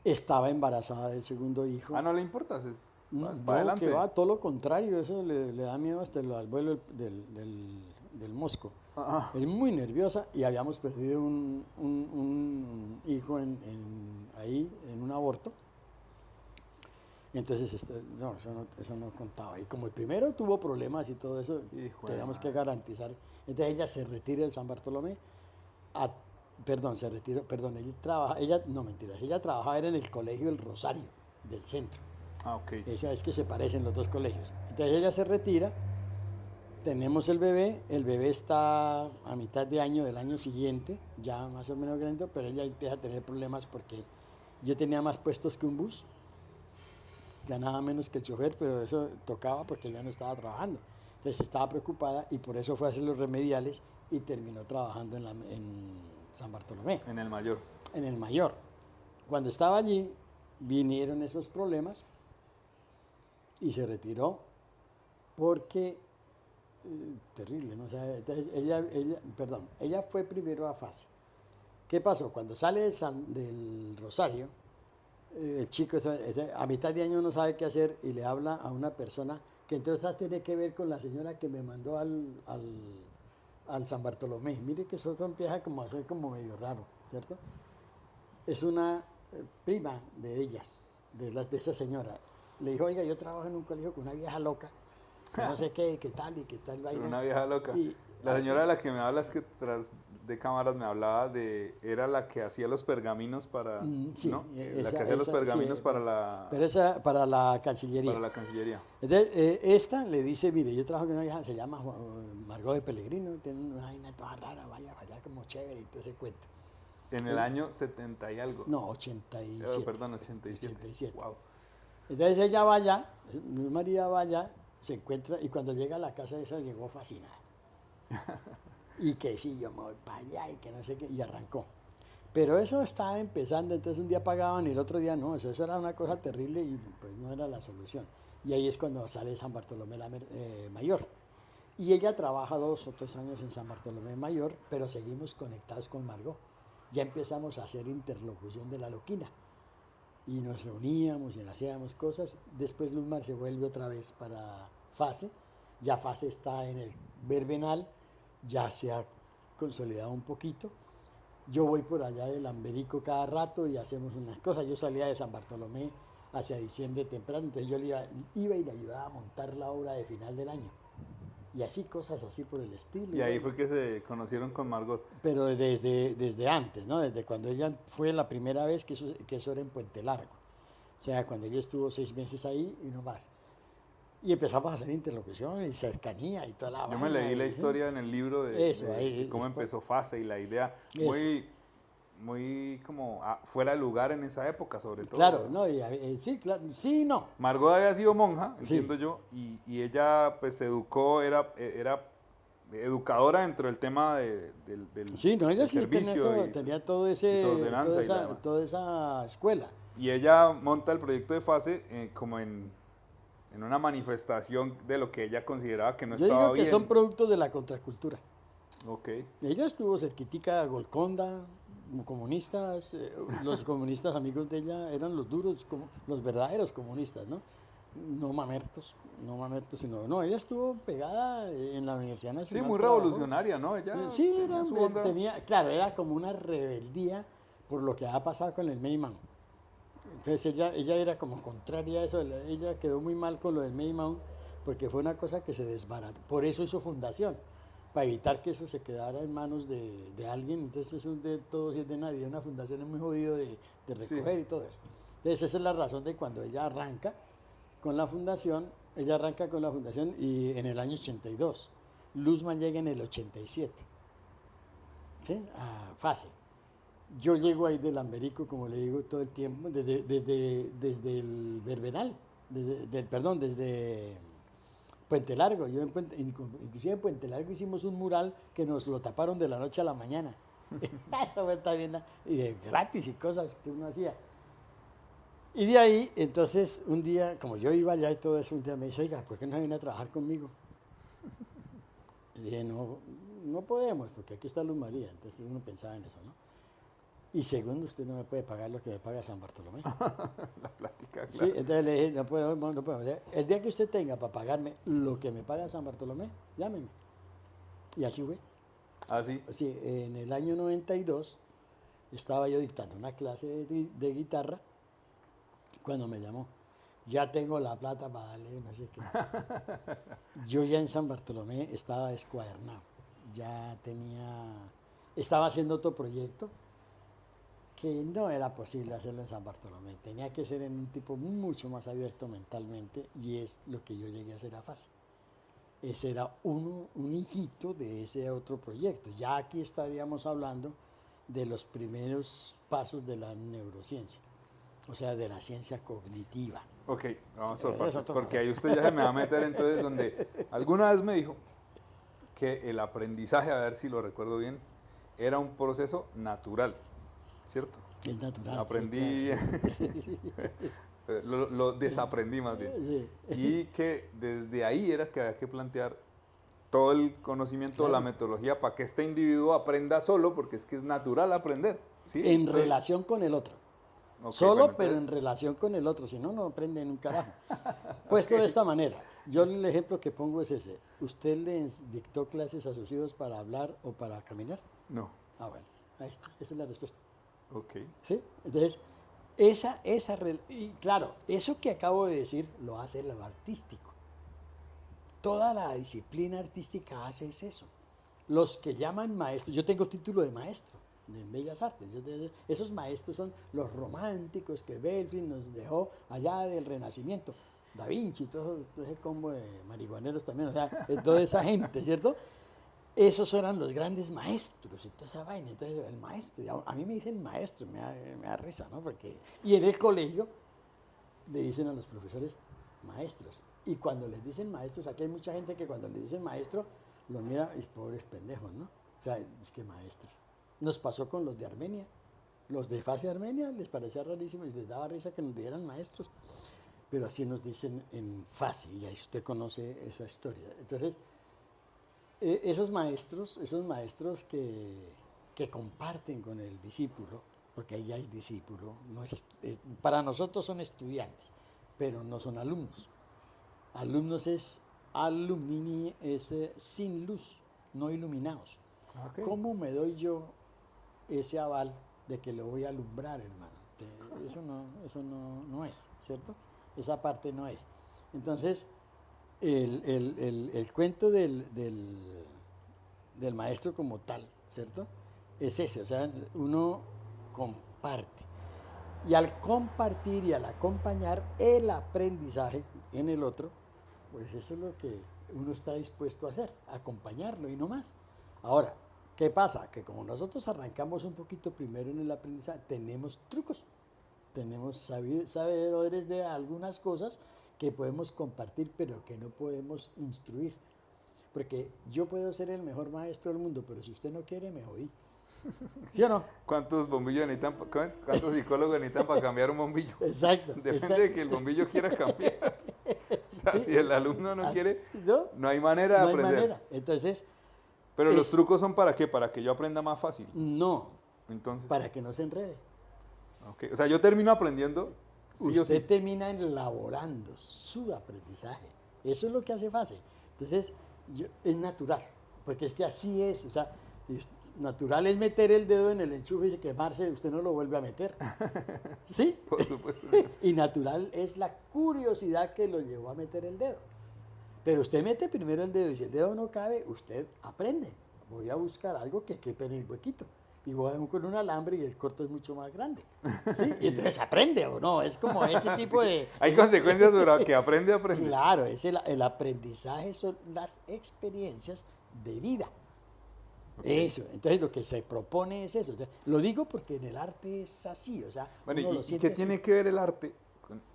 Estaba embarazada del segundo hijo. No le importa, para No, adelante. que va, todo lo contrario, eso le da miedo hasta al vuelo del mosco. Es muy nerviosa y habíamos perdido un hijo ahí en un aborto. Y entonces, eso no contaba. Y como el primero tuvo problemas y todo eso, teníamos que garantizar. Entonces ella se retira del San Bartolomé. Ella trabajaba era en el Colegio del Rosario del centro. Ok. Esa es que se parecen los dos colegios. Entonces ella se retira, tenemos el bebé está a mitad de año del año siguiente, ya más o menos grande, pero ella empieza a tener problemas porque yo tenía más puestos que un bus, ganaba menos que el chofer, pero eso tocaba porque ella no estaba trabajando. Entonces estaba preocupada y por eso fue a hacer los remediales y terminó trabajando en San Bartolomé. En el mayor. En el mayor. Cuando estaba allí, vinieron esos problemas y se retiró porque terrible, ¿no? O sea, entonces ella fue primero a Fase. ¿Qué pasó? Cuando sale del Rosario, el chico a mitad de año no sabe qué hacer y le habla a una persona que entonces tiene que ver con la señora que me mandó al San Bartolomé. Mire que eso empieza como a ser como medio raro, ¿cierto? Es una prima de ellas, de esa señora. Le dijo, oiga, yo trabajo en un colegio con una vieja loca, que no sé qué tal vaina. Una vieja loca. La señora de la que me hablas, que tras de cámaras me hablaba era la que hacía los pergaminos para, sí, ¿no? La que hacía los pergaminos para la... Pero esa para la Cancillería. Para la Cancillería. Entonces, esta le dice, mire, yo trabajo con una vieja, se llama Margot de Pellegrino, tiene una vaina toda rara, vaya como chévere y todo ese cuento. En el año 70 y algo. No, 87. Perdón, 87. 87. Wow. Entonces ella va allá, María va allá, se encuentra, y cuando llega a la casa de esa llegó fascinada. Y que sí, yo me voy para allá y que no sé qué, y arrancó. Pero eso estaba empezando, entonces un día pagaban y el otro día no, eso era una cosa terrible y pues no era la solución. Y ahí es cuando sale San Bartolomé Mayor. Y ella trabaja 2 o 3 años en San Bartolomé Mayor, pero seguimos conectados con Margot. Ya empezamos a hacer interlocución de la loquina. Y nos reuníamos y hacíamos cosas. Después Luzmar se vuelve otra vez para Fase. Ya Fase está en el verbenal, ya se ha consolidado un poquito. Yo voy por allá del Amberico cada rato y hacemos unas cosas. Yo salía de San Bartolomé hacia diciembre temprano, entonces yo iba y le ayudaba a montar la obra de final del año. Y así, cosas así por el estilo. Y ahí fue que se conocieron con Margot. Pero desde antes, ¿no? Desde cuando ella fue la primera vez, que eso era en Puente Largo. O sea, cuando ella estuvo 6 meses ahí y no más. Y empezamos a hacer interlocución y cercanía y toda la Yo me vaina, leí la ¿sí? historia en el libro de, Eso, de ahí, cómo después, empezó Fase y la idea eso. muy como fuera de lugar en esa época, sobre todo, Claro, ¿verdad? no, sí, claro, sí, y no. Margot había sido monja, Sí. entiendo yo, y ella pues se educó, era educadora dentro del tema Sí, no, ella del sí tenía servicio eso, tenía todo y su ese, ordenanza y la demás. toda esa escuela. Y ella monta el proyecto de Fase como en una manifestación de lo que ella consideraba que no Yo estaba digo que son bien. productos de la contracultura. Ok. Ella estuvo cerquitica a Golconda, comunistas, los comunistas amigos de ella eran los duros, los verdaderos comunistas, ¿no? No mamertos, no mamertos, sino, no, ella estuvo pegada en la Universidad Sí, Nacional, muy trabajó. revolucionaria, ¿no? Ella Sí, tenía su onda. tenía, claro, era como una rebeldía por lo que había pasado con el Many Mount. Entonces ella era como contraria a eso, ella quedó muy mal con lo del Many Mount porque fue una cosa que se desbarató. Por eso hizo fundación, para evitar que eso se quedara en manos de alguien. Entonces eso es de todos y es de nadie. Una fundación es muy jodido de Sí. recoger y todo eso. Entonces esa es la razón de cuando ella arranca con la fundación, y en el año 82. Luzman llega en el 87, ¿sí? A Fase. Yo llego ahí del Amberico, como le digo, todo el tiempo, desde el Verbenal, desde Puente Largo. Inclusive en Puente Largo hicimos un mural que nos lo taparon de la noche a la mañana. Eso fue también, y de gratis y cosas que uno hacía. Y de ahí, entonces, un día, como yo iba allá y todo eso, un día me dice, oiga, ¿por qué no viene a trabajar conmigo? Y dije, no, no podemos, porque aquí está Luz María. Entonces uno pensaba en eso, ¿no? Y segundo, usted no me puede pagar lo que me paga San Bartolomé. La plática, Sí, claro. entonces le dije, no puedo, no puedo. El día que usted tenga para pagarme lo que me paga San Bartolomé, llámeme. Y así fue. Ah, sí. Sí, en el año 92 estaba yo dictando una clase de guitarra cuando me llamó. Ya tengo la plata para darle no sé qué. Yo ya en San Bartolomé estaba descuadernado. Ya estaba haciendo otro proyecto que no era posible hacerlo en San Bartolomé. Tenía que ser en un tipo mucho más abierto mentalmente y es lo que yo llegué a hacer a Fase. Ese era un hijito de ese otro proyecto. Ya aquí estaríamos hablando de los primeros pasos de la neurociencia, o sea, de la ciencia cognitiva. Ok, vamos Sí, por eso es partes, otro porque rollo. ahí usted ya se me va a meter entonces donde alguna vez me dijo que el aprendizaje, a ver si lo recuerdo bien, era un proceso natural, ¿cierto? Es natural. Aprendí, Sí, claro. Sí, lo desaprendí más bien. sí, Y que desde ahí era que había que plantear todo el conocimiento, la claro. metodología para que este individuo aprenda solo, porque es que es natural aprender. ¿Sí? En Entonces, relación con el otro. ok, Solo, bueno, pero entonces, en relación con el otro, si no, no aprenden un carajo. Puesto de esta manera, yo el ejemplo que pongo es ese. ¿Usted les dictó clases a sus hijos para hablar o para caminar? no, Ah, bueno, ahí está, esa es la respuesta. ok. ¿Sí? Entonces, y claro, eso que acabo de decir lo hace lo artístico. Toda la disciplina artística hace es eso. Los que llaman maestros, yo tengo título de maestro en Bellas Artes, esos maestros son los románticos que Belfry nos dejó allá del Renacimiento, Da Vinci, todo ese combo de marihuaneros también, o sea, toda esa gente, ¿cierto? Esos eran los grandes maestros y toda esa vaina. Entonces, el maestro, a mí me dicen maestro, me da risa, ¿no? Y en el colegio le dicen a los profesores maestros. Y cuando les dicen maestros, aquí hay mucha gente que cuando les dicen maestro, lo mira y pobres pendejos, ¿no? O sea, es que maestros. Nos pasó con los de Armenia. Los de Fase Armenia les parecía rarísimo y les daba risa que nos dieran maestros. Pero así nos dicen en Fase, y ahí usted conoce esa historia. Entonces, esos maestros que comparten con el discípulo, porque ahí hay discípulo, para nosotros son estudiantes, pero no son alumnos. Alumnos es alumni, es sin luz, no iluminados. Ok. ¿Cómo me doy yo ese aval de que lo voy a alumbrar, hermano? Eso no es, ¿cierto? Esa parte no es. Entonces, el cuento del maestro como tal, ¿cierto? Es ese, o sea, uno comparte. Y al compartir y al acompañar el aprendizaje en el otro, pues eso es lo que uno está dispuesto a hacer, acompañarlo y no más. Ahora, ¿qué pasa? Que como nosotros arrancamos un poquito primero en el aprendizaje, tenemos trucos, tenemos sabedores de algunas cosas que podemos compartir, pero que no podemos instruir. Porque yo puedo ser el mejor maestro del mundo, pero si usted no quiere, me jodí. ¿Sí o no? ¿Cuántos bombillos necesitan, cuántos psicólogos necesitan para cambiar un bombillo? Exacto. Depende de que el bombillo quiera cambiar. O sea, Sí, si el alumno no quiere, ¿no? no hay manera de No hay aprender. manera. Entonces, Pero los trucos son ¿para qué? Para que yo aprenda más fácil. no, Entonces, para que no se enrede. ok. O sea, yo termino aprendiendo sí o Usted sí. termina elaborando su aprendizaje. Eso es lo que hace fácil. Entonces, es natural, porque es que así es. O sea, natural es meter el dedo en el enchufe y quemarse, usted no lo vuelve a meter. ¿Sí? Por supuesto. Y natural es la curiosidad que lo llevó a meter el dedo. Pero usted mete primero el dedo y si el dedo no cabe, usted aprende. Voy a buscar algo que quepe en el huequito. Y voy con un alambre y el corto es mucho más grande. ¿Sí? Y entonces aprende o no. Es como ese tipo de... Hay consecuencias, pero que aprende. Claro, el aprendizaje son las experiencias de vida. Okay. Eso, entonces lo que se propone es eso. Entonces, lo digo porque en el arte es así, o sea, Bueno, uno lo ¿y siente qué tiene que ver el arte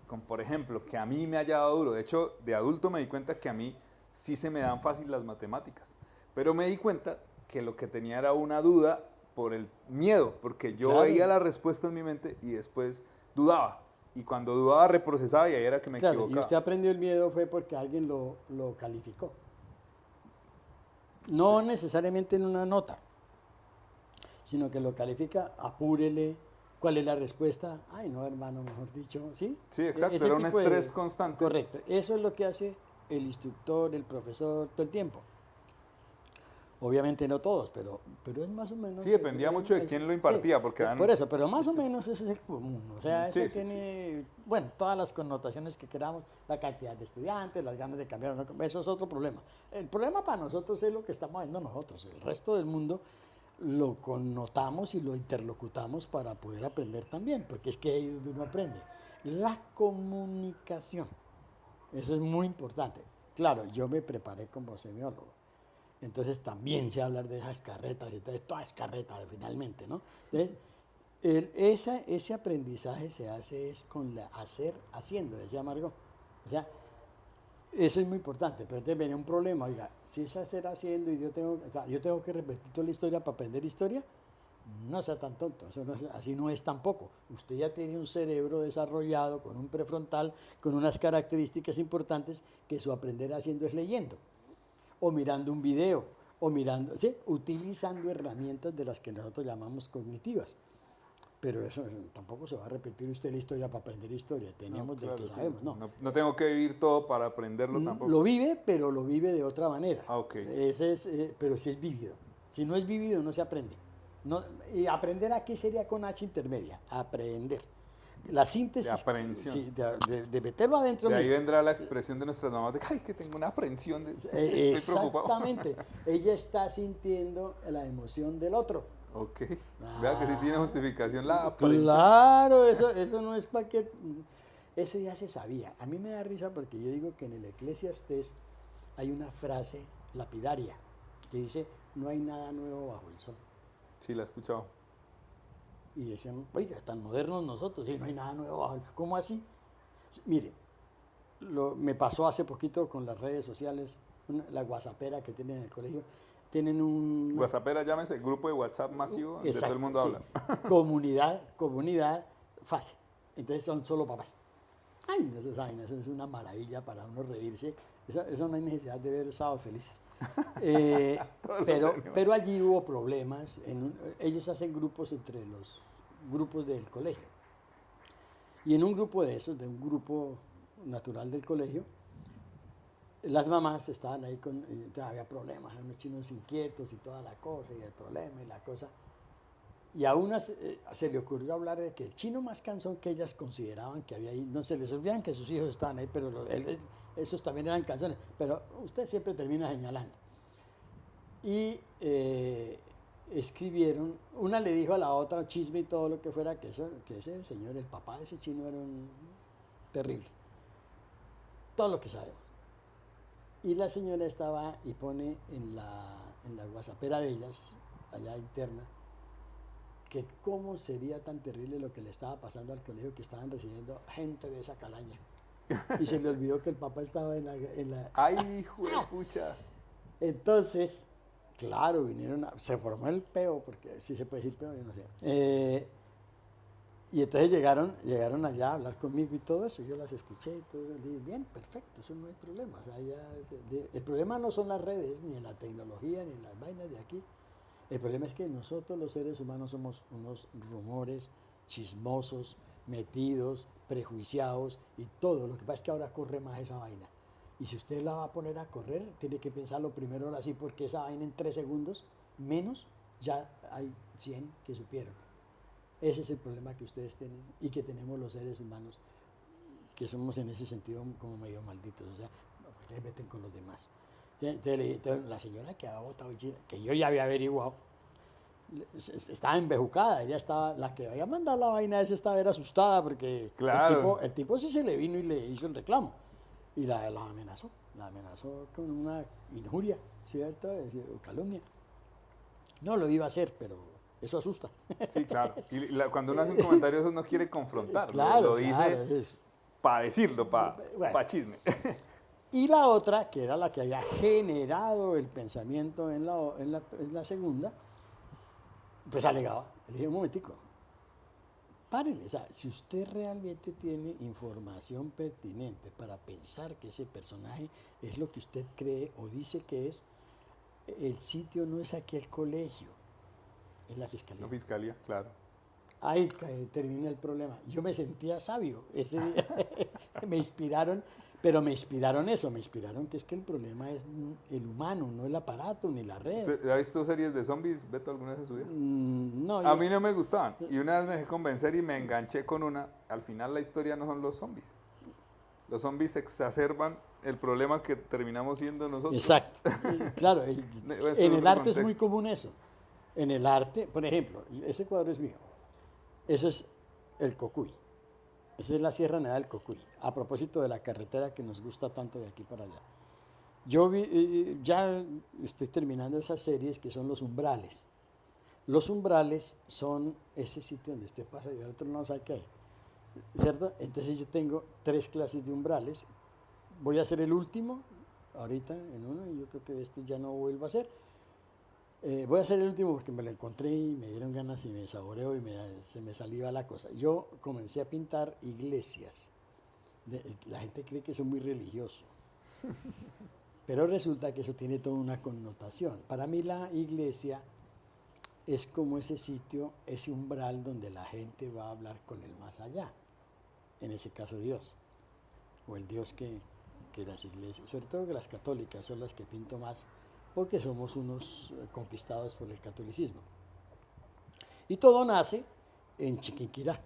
con, por ejemplo, que a mí me haya dado duro? De hecho, de adulto me di cuenta que a mí sí se me dan fácil las matemáticas, pero me di cuenta que lo que tenía era una duda por el miedo, porque yo veía la respuesta en mi mente y después dudaba. Y cuando dudaba reprocesaba y ahí era que me equivocaba. Y usted aprendió el miedo fue porque alguien lo calificó. No necesariamente en una nota, sino que lo califica, apúrele, ¿cuál es la respuesta? Ay, no, hermano, mejor dicho, ¿sí? Sí, exacto, era un estrés constante. Correcto, eso es lo que hace el instructor, el profesor, todo el tiempo. Obviamente no todos, pero es más o menos... Sí, dependía mucho de quién lo impartía, sí, porque por eso, pero más o menos ese es el común. O sea, eso sí, tiene, bueno, todas las connotaciones que queramos, la cantidad de estudiantes, las ganas de cambiar, eso es otro problema. El problema para nosotros es lo que estamos haciendo nosotros. El resto del mundo lo connotamos y lo interlocutamos para poder aprender también, porque es que ahí es donde uno aprende. La comunicación, eso es muy importante. Claro, yo me preparé como semiólogo. Entonces también sé hablar de esas carretas, entonces toda es carreta finalmente, ¿no? Entonces, ese aprendizaje se hace es con haciendo, decía Margot. O sea, eso es muy importante, pero entonces venía un problema, oiga, si es hacer haciendo y yo tengo que repetir toda la historia para aprender historia, no sea tan tonto, así no es tampoco. Usted ya tiene un cerebro desarrollado con un prefrontal, con unas características importantes que su aprender haciendo es leyendo. O mirando un video, o mirando, ¿sí? Utilizando herramientas de las que nosotros llamamos cognitivas. Pero eso tampoco se va a repetir usted la historia para aprender historia, tenemos claro, del que sabemos, sí. No tengo que vivir todo para aprenderlo tampoco. Lo vive, pero lo vive de otra manera. Ah, ok. Pero sí es vivido. Si no es vivido, no se aprende. No, y aprender aquí sería con H intermedia, aprender. La síntesis. De aprehensión. Sí, de meterlo adentro. De ahí vendrá la expresión de nuestras mamás de ay, que tengo una aprensión. Exactamente. Ella está sintiendo la emoción del otro. Ok. Vea que sí tiene justificación la aprensión. Claro, eso no es cualquier... Eso ya se sabía. A mí me da risa porque yo digo que en el Eclesiastés hay una frase lapidaria que dice, no hay nada nuevo bajo el sol. Sí, la he escuchado. Y decían, oiga, tan modernos nosotros, y no hay nada nuevo bajo el sol. ¿Cómo así? Mire, me pasó hace poquito con las redes sociales, la guasapera que tienen en el colegio, tienen un... Guasapera, llámese, grupo de WhatsApp masivo, donde todo el mundo habla. Comunidad fácil. Entonces son solo papás. Ay, eso es una maravilla para uno reírse. Eso no hay necesidad de ver sábados felices. Pero allí hubo problemas. Ellos hacen grupos entre los grupos del colegio. Y en un grupo de esos, de un grupo natural del colegio, las mamás estaban ahí había problemas, unos chinos inquietos y toda la cosa, y el problema y la cosa. Y a unas se le ocurrió hablar de que el chino más cansón que ellas consideraban que había ahí, no se les olvidan que sus hijos estaban ahí, pero esos también eran canzones, pero usted siempre termina señalando. Y escribieron, una le dijo a la otra chisme y todo lo que fuera, que ese señor, el papá de ese chino era un terrible. Todo lo que sabemos. Y la señora estaba y pone en la WhatsAppera de ellas, allá interna, que cómo sería tan terrible lo que le estaba pasando al colegio, que estaban recibiendo gente de esa calaña. Y se le olvidó que el papá estaba ¡Ay, hijo de pucha! Entonces, claro, se formó el peo, porque sí se puede decir peo, yo no sé. Y entonces llegaron allá a hablar conmigo y todo eso, yo las escuché y todo, y dije, bien, perfecto, eso no hay problema. O sea, el problema no son las redes, ni en la tecnología, ni en las vainas de aquí. El problema es que nosotros los seres humanos somos unos rumores chismosos, metidos, prejuiciados y todo. Lo que pasa es que ahora corre más esa vaina. Y si usted la va a poner a correr, tiene que pensarlo primero ahora sí, porque esa vaina en 3 segundos, menos, ya hay 100 que supieron. Ese es el problema que ustedes tienen y que tenemos los seres humanos, que somos en ese sentido como medio malditos, o sea, porque se meten con los demás. Entonces, la señora que había votado, que yo ya había averiguado, estaba embejucada, ella estaba, la que había mandado la vaina esa era asustada porque Claro. el tipo sí se le vino y le hizo el reclamo y la amenazó con una injuria, ¿cierto? Calumnia. No lo iba a hacer, pero eso asusta. Sí, claro. Y cuando uno hace un comentario, eso no quiere confrontar. Claro, Lo claro. dice para decirlo, para Bueno. chisme. Y la otra, que era la que había generado el pensamiento en la segunda, pues alegaba. Le dije, un momentico, párele. O sea, si usted realmente tiene información pertinente para pensar que ese personaje es lo que usted cree o dice que es, el sitio no es aquí el colegio, es la fiscalía. La fiscalía, claro. Ahí termina el problema. Yo me sentía sabio. Ese día me inspiraron, pero me inspiraron que es que el problema es el humano, no el aparato ni la red. ¿Ha visto series de zombies, Beto, alguna vez en su vida? No, A mí no me gustaban. Y una vez me dejé convencer y me enganché con una. Al final la historia no son los zombies. Los zombies exacerban el problema que terminamos siendo nosotros. Exacto. Claro, en el arte es muy contexto. común eso. En el arte, por ejemplo, ese cuadro es mío. Eso es el Cocuy. Esa es la Sierra Nevada del Cocuy. A propósito de la carretera que nos gusta tanto de aquí para allá. Ya estoy terminando esas series que son los umbrales. Los umbrales son ese sitio donde usted pasa y al otro no sabe qué hay. ¿Cierto? Entonces yo tengo 3 clases de umbrales. Voy a hacer el último, ahorita en uno, y yo creo que esto ya no vuelvo a hacer. Voy a hacer el último porque me lo encontré y me dieron ganas y me saboreó y se me saliva la cosa. Yo comencé a pintar iglesias. La gente cree que soy muy religioso. Pero resulta que eso tiene toda una connotación. Para mí la iglesia es como ese sitio, ese umbral donde la gente va a hablar con el más allá. En ese caso Dios. O el Dios que las iglesias, sobre todo que las católicas son las que pinto más, porque somos unos conquistados por el catolicismo. Y todo nace en Chiquinquirá.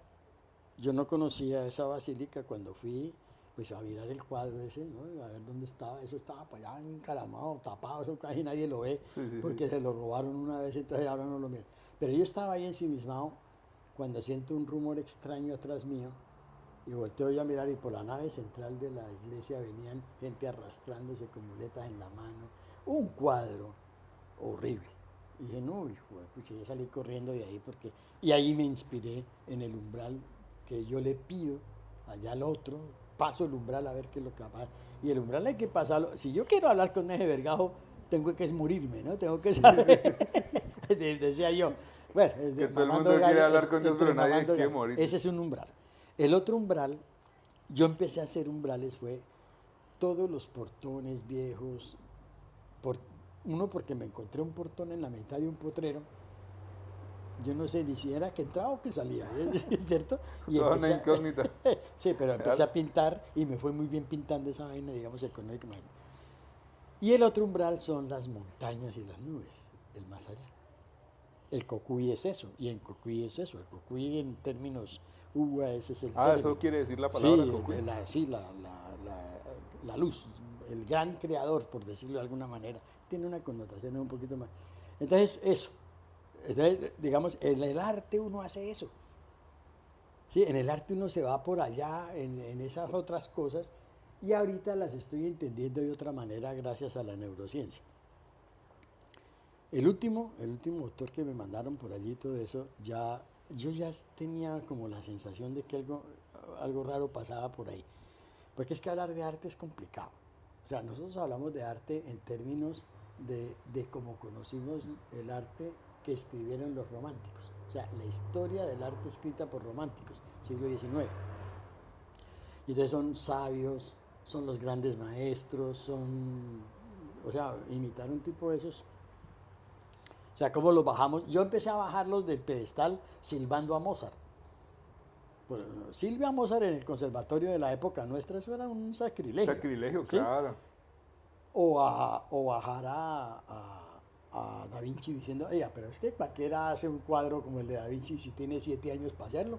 Yo no conocía esa basílica cuando fui pues a mirar el cuadro ese, ¿no? A ver dónde estaba. Eso estaba para allá encaramado, tapado, eso casi nadie lo ve, porque se lo robaron una vez, entonces ahora no lo miran. Pero yo estaba ahí ensimismado cuando siento un rumor extraño atrás mío y volteo yo a mirar y por la nave central de la iglesia venían gente arrastrándose con muletas en la mano. Un cuadro horrible. Y dije, no, hijo de pucha, yo salí corriendo de ahí y ahí me inspiré en el umbral que yo le pido allá al otro, paso el umbral a ver qué es lo que va a pasar. Y el umbral hay que pasarlo. Si yo quiero hablar con ese vergajo, tengo que morirme, ¿no? Tengo que saber. Decía yo. Bueno, que todo el mundo quiere hablar con Dios, pero nadie quiere morir. Ese es un umbral. El otro umbral, yo empecé a hacer umbrales, fue todos los portones viejos. Uno porque me encontré un portón en la mitad de un potrero. Yo no sé ni si era que entraba o que salía, ¿cierto? Y toda una incógnita. Sí, pero empecé a pintar y me fue muy bien pintando esa vaina, digamos, económicamente. Y el otro umbral son las montañas y las nubes, el más allá. El Cocuy es eso, y en Cocuy es eso. El Cocuy en términos UA, ese es el término. Eso quiere decir la palabra Sí, Cocuy. La luz, el gran creador, por decirlo de alguna manera. Tiene una connotación un poquito más. Entonces, eso. Entonces, digamos, en el arte uno hace eso. ¿Sí? En el arte uno se va por allá, en esas otras cosas, y ahorita las estoy entendiendo de otra manera gracias a la neurociencia. El último autor que me mandaron por allí, todo eso, yo ya tenía como la sensación de que algo raro pasaba por ahí. Porque es que hablar de arte es complicado. O sea, nosotros hablamos de arte en términos de cómo conocimos el arte que escribieron los románticos. O sea, la historia del arte escrita por románticos, siglo XIX. Y entonces son sabios, son los grandes maestros, o sea, imitar un tipo de esos. O sea, ¿cómo los bajamos? Yo empecé a bajarlos del pedestal silbando a Mozart. Bueno, Silvia Mozart en el conservatorio de la época nuestra, eso era un sacrilegio. Sacrilegio, ¿sí? claro. O bajar a Da Vinci diciendo, oiga, pero es que cualquiera hace un cuadro como el de Da Vinci si tiene 7 años para hacerlo.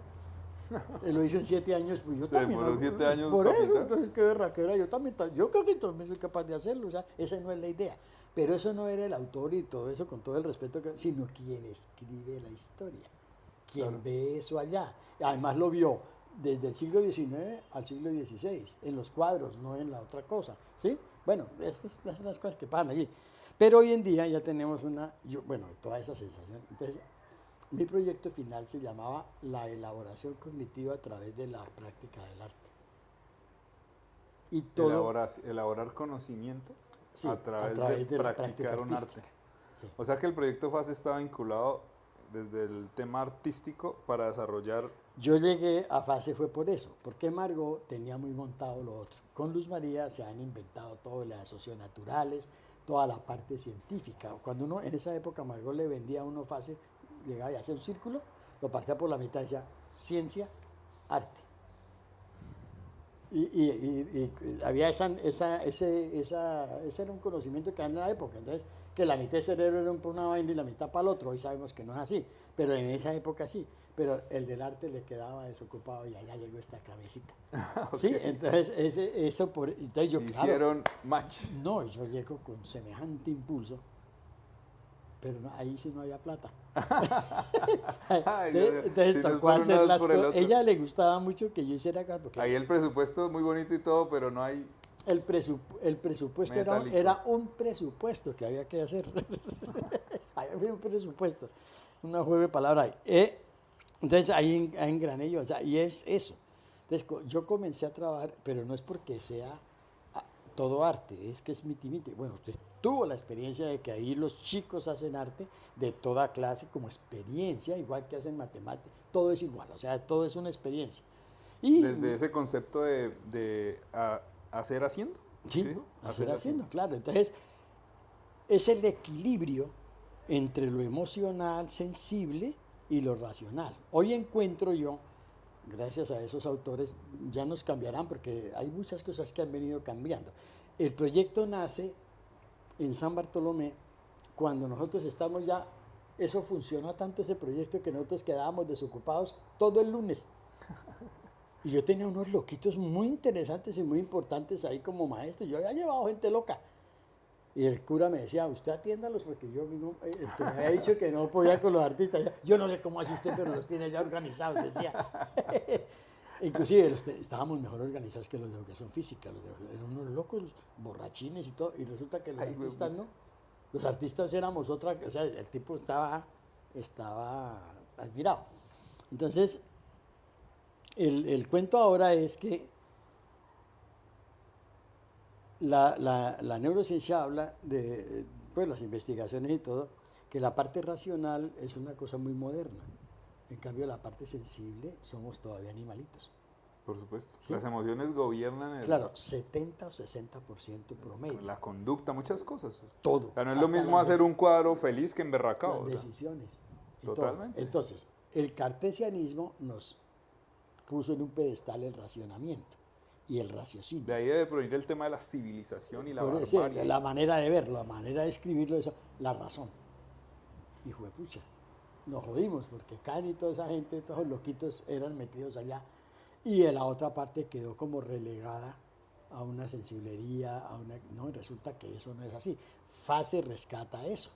Él lo hizo en 7 años, pues yo Se también. demoró 7 años. Por para eso, pintar. entonces qué berraquera, yo creo que también soy capaz de hacerlo, o sea, esa no es la idea. Pero eso no era el autor y todo eso, con todo el respeto, sino quien escribe la historia, quien Claro. ve eso allá. Además lo vio desde el siglo XIX al siglo XVI, en los cuadros, no en la otra cosa, ¿sí? Bueno, esas son las cosas que pasan allí. Pero hoy en día ya tenemos toda esa sensación. Entonces, mi proyecto final se llamaba la elaboración cognitiva a través de la práctica del arte. Y todo Elaborar conocimiento sí, a través de la práctica practicar un arte. artística. Sí. O sea que el proyecto FASE estaba vinculado desde el tema artístico para desarrollar. Yo llegué a fase fue por eso, porque Margot tenía muy montado lo otro. Con Luz María se han inventado todo, las socionaturales, toda la parte científica. Cuando uno, en esa época, Margot le vendía a uno fase, llegaba y hacía un círculo, lo partía por la mitad y decía ciencia, arte. Y había ese era un conocimiento que había en la época. Entonces, que la mitad del cerebro era para una vaina y la mitad para el otro. Hoy sabemos que no es así, pero en esa época sí. Pero el del arte le quedaba desocupado y allá llegó esta cabecita. Okay. ¿Sí? Entonces, entonces yo, hicieron match. No, yo llego con semejante impulso, pero no, ahí sí no había plata. Ay, entonces si nos tocó ponen hacer unas las por el cosas. otro. Ella le gustaba mucho que yo hiciera acá. Porque Ahí el presupuesto es muy bonito y todo, pero no hay. el presupuesto Metálico. era un presupuesto que había que hacer. Había un presupuesto. Una juego de palabras ahí. Entonces ahí engrané yo. O sea, y es eso. Entonces yo comencé a trabajar, pero no es porque sea todo arte, es que es miti-miti. Bueno, usted tuvo la experiencia de que ahí los chicos hacen arte de toda clase como experiencia, igual que hacen matemáticas, todo es igual, o sea, todo es una experiencia. Y Desde ese concepto de hacer haciendo. sí, ¿Sí? hacer haciendo, claro. Entonces, es el equilibrio entre lo emocional, sensible y lo racional. Hoy encuentro yo, gracias a esos autores, ya nos cambiarán porque hay muchas cosas que han venido cambiando. El proyecto nace en San Bartolomé cuando nosotros estamos ya, eso funcionó tanto ese proyecto que nosotros quedábamos desocupados todo el lunes. Y yo tenía unos loquitos muy interesantes y muy importantes ahí como maestros. Yo había llevado gente loca. Y el cura me decía, usted atiéndalos porque yo mismo, el que me había dicho que no podía con los artistas, yo no sé cómo hace usted, pero los tiene ya organizados, decía. Inclusive estábamos mejor organizados que los de educación física, eran unos locos, borrachines y todo, y resulta que los artistas no. Los artistas éramos otra, o sea, el tipo estaba admirado. Entonces, el cuento ahora es que la neurociencia habla de pues, las investigaciones y todo, que la parte racional es una cosa muy moderna. En cambio, la parte sensible somos todavía animalitos. Por supuesto. ¿Sí? Las emociones gobiernan Claro, 70 o 60% promedio. la conducta, muchas cosas. Todo. O sea, no es lo mismo hacer un cuadro feliz que emberracado. Las decisiones. Totalmente. Todo. Entonces, el cartesianismo nos puso en un pedestal el racionamiento y el raciocinio. De ahí debe provenir el tema de la civilización y la barbarie. Sí, la manera de verlo, la manera de escribirlo, eso, la razón. Hijo de pucha, nos jodimos porque Kant y toda esa gente, todos los loquitos eran metidos allá y en la otra parte quedó como relegada a una sensiblería, no, resulta que eso no es así. Fase rescata eso.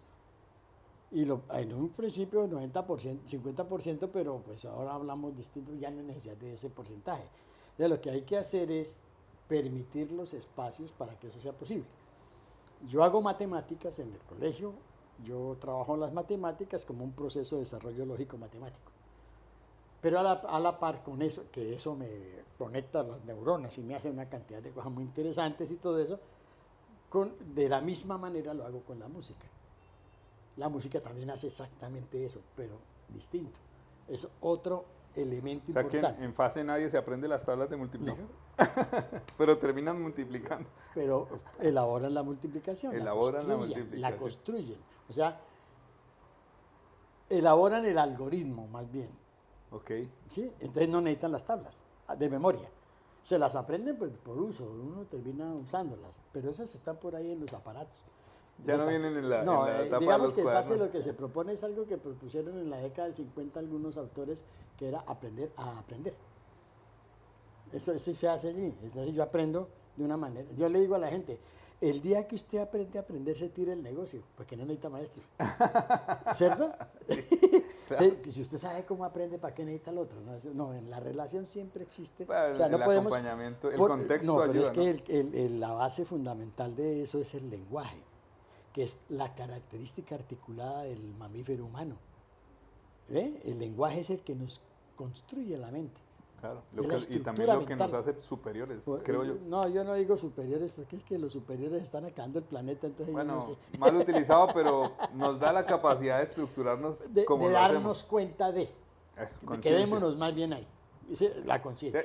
Y en un principio 90%, 50%, pero pues ahora hablamos distintos, ya no hay necesidad de ese porcentaje. Entonces lo que hay que hacer es permitir los espacios para que eso sea posible. Yo hago matemáticas en el colegio, yo trabajo las matemáticas como un proceso de desarrollo lógico-matemático. Pero a la par con eso, que eso me conecta a las neuronas y me hace una cantidad de cosas muy interesantes y todo eso, de la misma manera lo hago con la música. La música también hace exactamente eso, pero distinto. Es otro elemento O sea importante. que en fase nadie se aprende las tablas de multiplicar, No. pero terminan multiplicando. Pero elaboran la multiplicación, Elaboran la la multiplicación. construyen. O sea, elaboran el algoritmo más bien. Ok. ¿Sí? Entonces no necesitan las tablas de memoria. Se las aprenden pues, por uso, uno termina usándolas, pero esas están por ahí en los aparatos. Ya no vienen en la, No, en la etapa de digamos los que cuadernos. fácil lo que se propone es algo que propusieron en la década del 50 algunos autores, que era aprender a aprender. Eso sí se hace allí. Entonces yo aprendo de una manera. Yo le digo a la gente, el día que usted aprende a aprender, se tira el negocio, porque no necesita maestros. ¿Cierto? Sí, claro. Si usted sabe cómo aprende, ¿para qué necesita el otro? No, en la relación siempre existe. Bueno, O sea, no el podemos, acompañamiento, el contexto no, pero ayuda, es que ¿no? la base fundamental de eso es el lenguaje, que es la característica articulada del mamífero humano. ¿Ve? El lenguaje es el que nos construye la mente. Claro, de la y estructura también lo que mental. nos hace superiores, creo yo. No, yo no digo superiores, porque es que los superiores están acabando el planeta, entonces Bueno, yo no sé. mal utilizado, pero nos da la capacidad de estructurarnos De como lo darnos hacemos. cuenta de. Eso, De conciencia. quedémonos más bien ahí. La conciencia.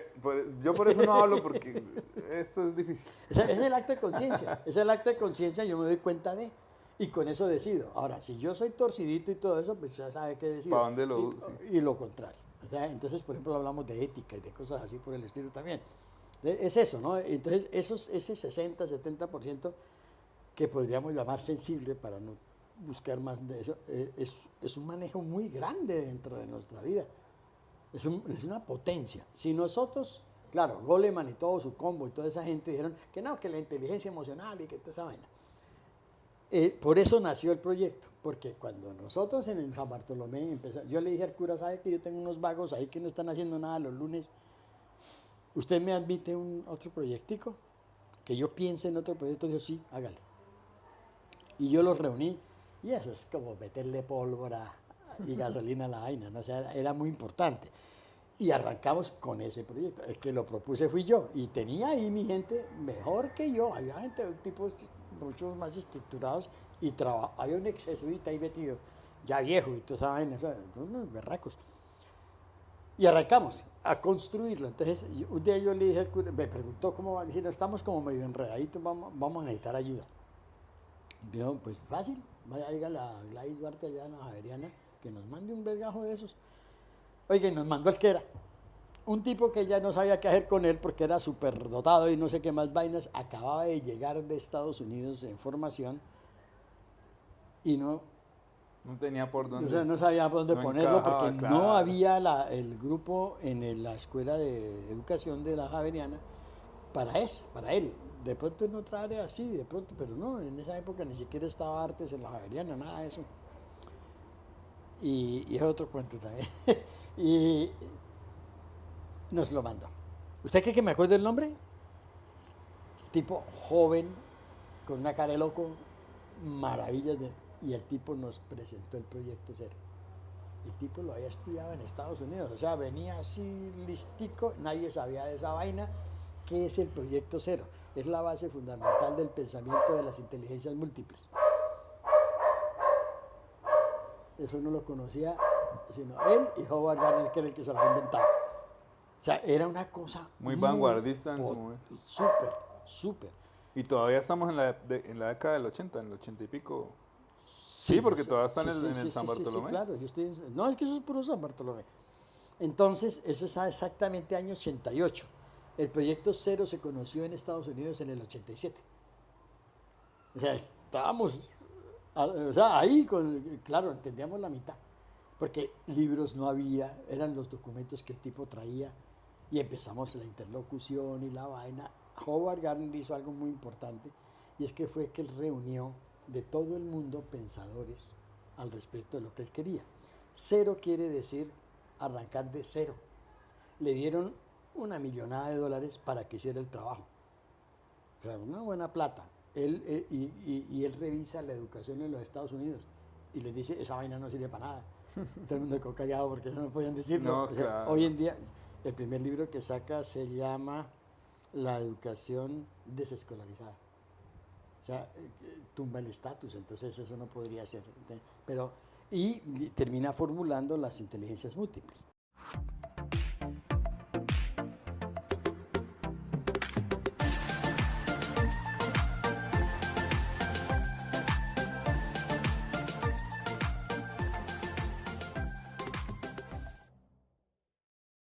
Yo por eso no hablo, porque esto es difícil. Es el acto de conciencia. Es el acto de conciencia, yo me doy cuenta de. Y con eso decido. Ahora, si yo soy torcidito y todo eso, pues ya sabe qué decido. ¿Para dónde lo y lo contrario. O sea, entonces, por ejemplo, hablamos de ética y de cosas así por el estilo también. Es eso, ¿no? Entonces, ese 60, 70% que podríamos llamar sensible para no buscar más de eso, es un manejo muy grande dentro de nuestra vida. Es una potencia. Si nosotros, claro, Goleman y todo su combo y toda esa gente dijeron que no, que la inteligencia emocional y que toda esa vaina. Por eso nació el proyecto, porque cuando nosotros en el San Bartolomé empezamos, yo le dije al cura, ¿sabe que yo tengo unos vagos ahí que no están haciendo nada los lunes? ¿Usted me admite otro proyectico? Que yo piense en otro proyecto. Dijo, sí, hágale. Y yo los reuní, y eso es como meterle pólvora y gasolina a la vaina, ¿no? O sea, era muy importante. Y arrancamos con ese proyecto. El que lo propuse fui yo, y tenía ahí mi gente mejor que yo. Había gente, tipos muchos más estructurados, y había un ex jesuita ahí metido, ya viejo y toda esa vaina, unos berracos. Y arrancamos a construirlo. Entonces, un día yo le dije al cura, me preguntó cómo va, dije, no, estamos como medio enredaditos, vamos a necesitar ayuda. Dijo, pues fácil, vaya, dígale a Gladys Duarte allá en la Javeriana que nos mande un vergajo de esos. Oiga, y nos mandó el que era. Un tipo que ya no sabía qué hacer con él porque era súper dotado y no sé qué más vainas, acababa de llegar de Estados Unidos en formación y no tenía por dónde. O sea, no sabía por dónde no ponerlo encajaba, porque claro. no había el grupo en la escuela de educación de la Javeriana para eso, para él. De pronto en otra área sí, de pronto, pero no, en esa época ni siquiera estaba artes en la Javeriana, nada de eso. Y es otro cuento también. Y nos lo mandó. ¿Usted cree que me acuerdo el nombre? Tipo joven, con una cara de loco, maravillas y el tipo nos presentó el proyecto cero. El tipo lo había estudiado en Estados Unidos, o sea, venía así listico, nadie sabía de esa vaina. ¿Qué es el proyecto cero? Es la base fundamental del pensamiento de las inteligencias múltiples. Eso no lo conocía sino él y Howard Gardner, que era el que se lo había inventado. O sea, era una cosa muy vanguardista en su momento. Súper, súper. Y todavía estamos en la década del 80, en el 80 y pico. Sí, porque todavía están en el San Bartolomé. Sí, claro. No, es que eso es puro San Bartolomé. Entonces, eso es exactamente año 88. El proyecto cero se conoció en Estados Unidos en el 87. O sea, estábamos ahí, claro, entendíamos la mitad. Porque libros no había, eran los documentos que el tipo traía. Y empezamos la interlocución y la vaina. Howard Gardner hizo algo muy importante, y es que fue que él reunió de todo el mundo pensadores al respecto de lo que él quería. Cero quiere decir arrancar de cero. Le dieron $1 millón para que hiciera el trabajo. O sea, una buena plata. Y él revisa la educación en los Estados Unidos y les dice, esa vaina no sirve para nada. Todo el mundo quedó callado porque no podían decirlo. No, O sea, claro. hoy en día, el primer libro que saca se llama La educación desescolarizada. O sea, tumba el estatus, entonces eso no podría ser. Pero, y termina formulando las inteligencias múltiples.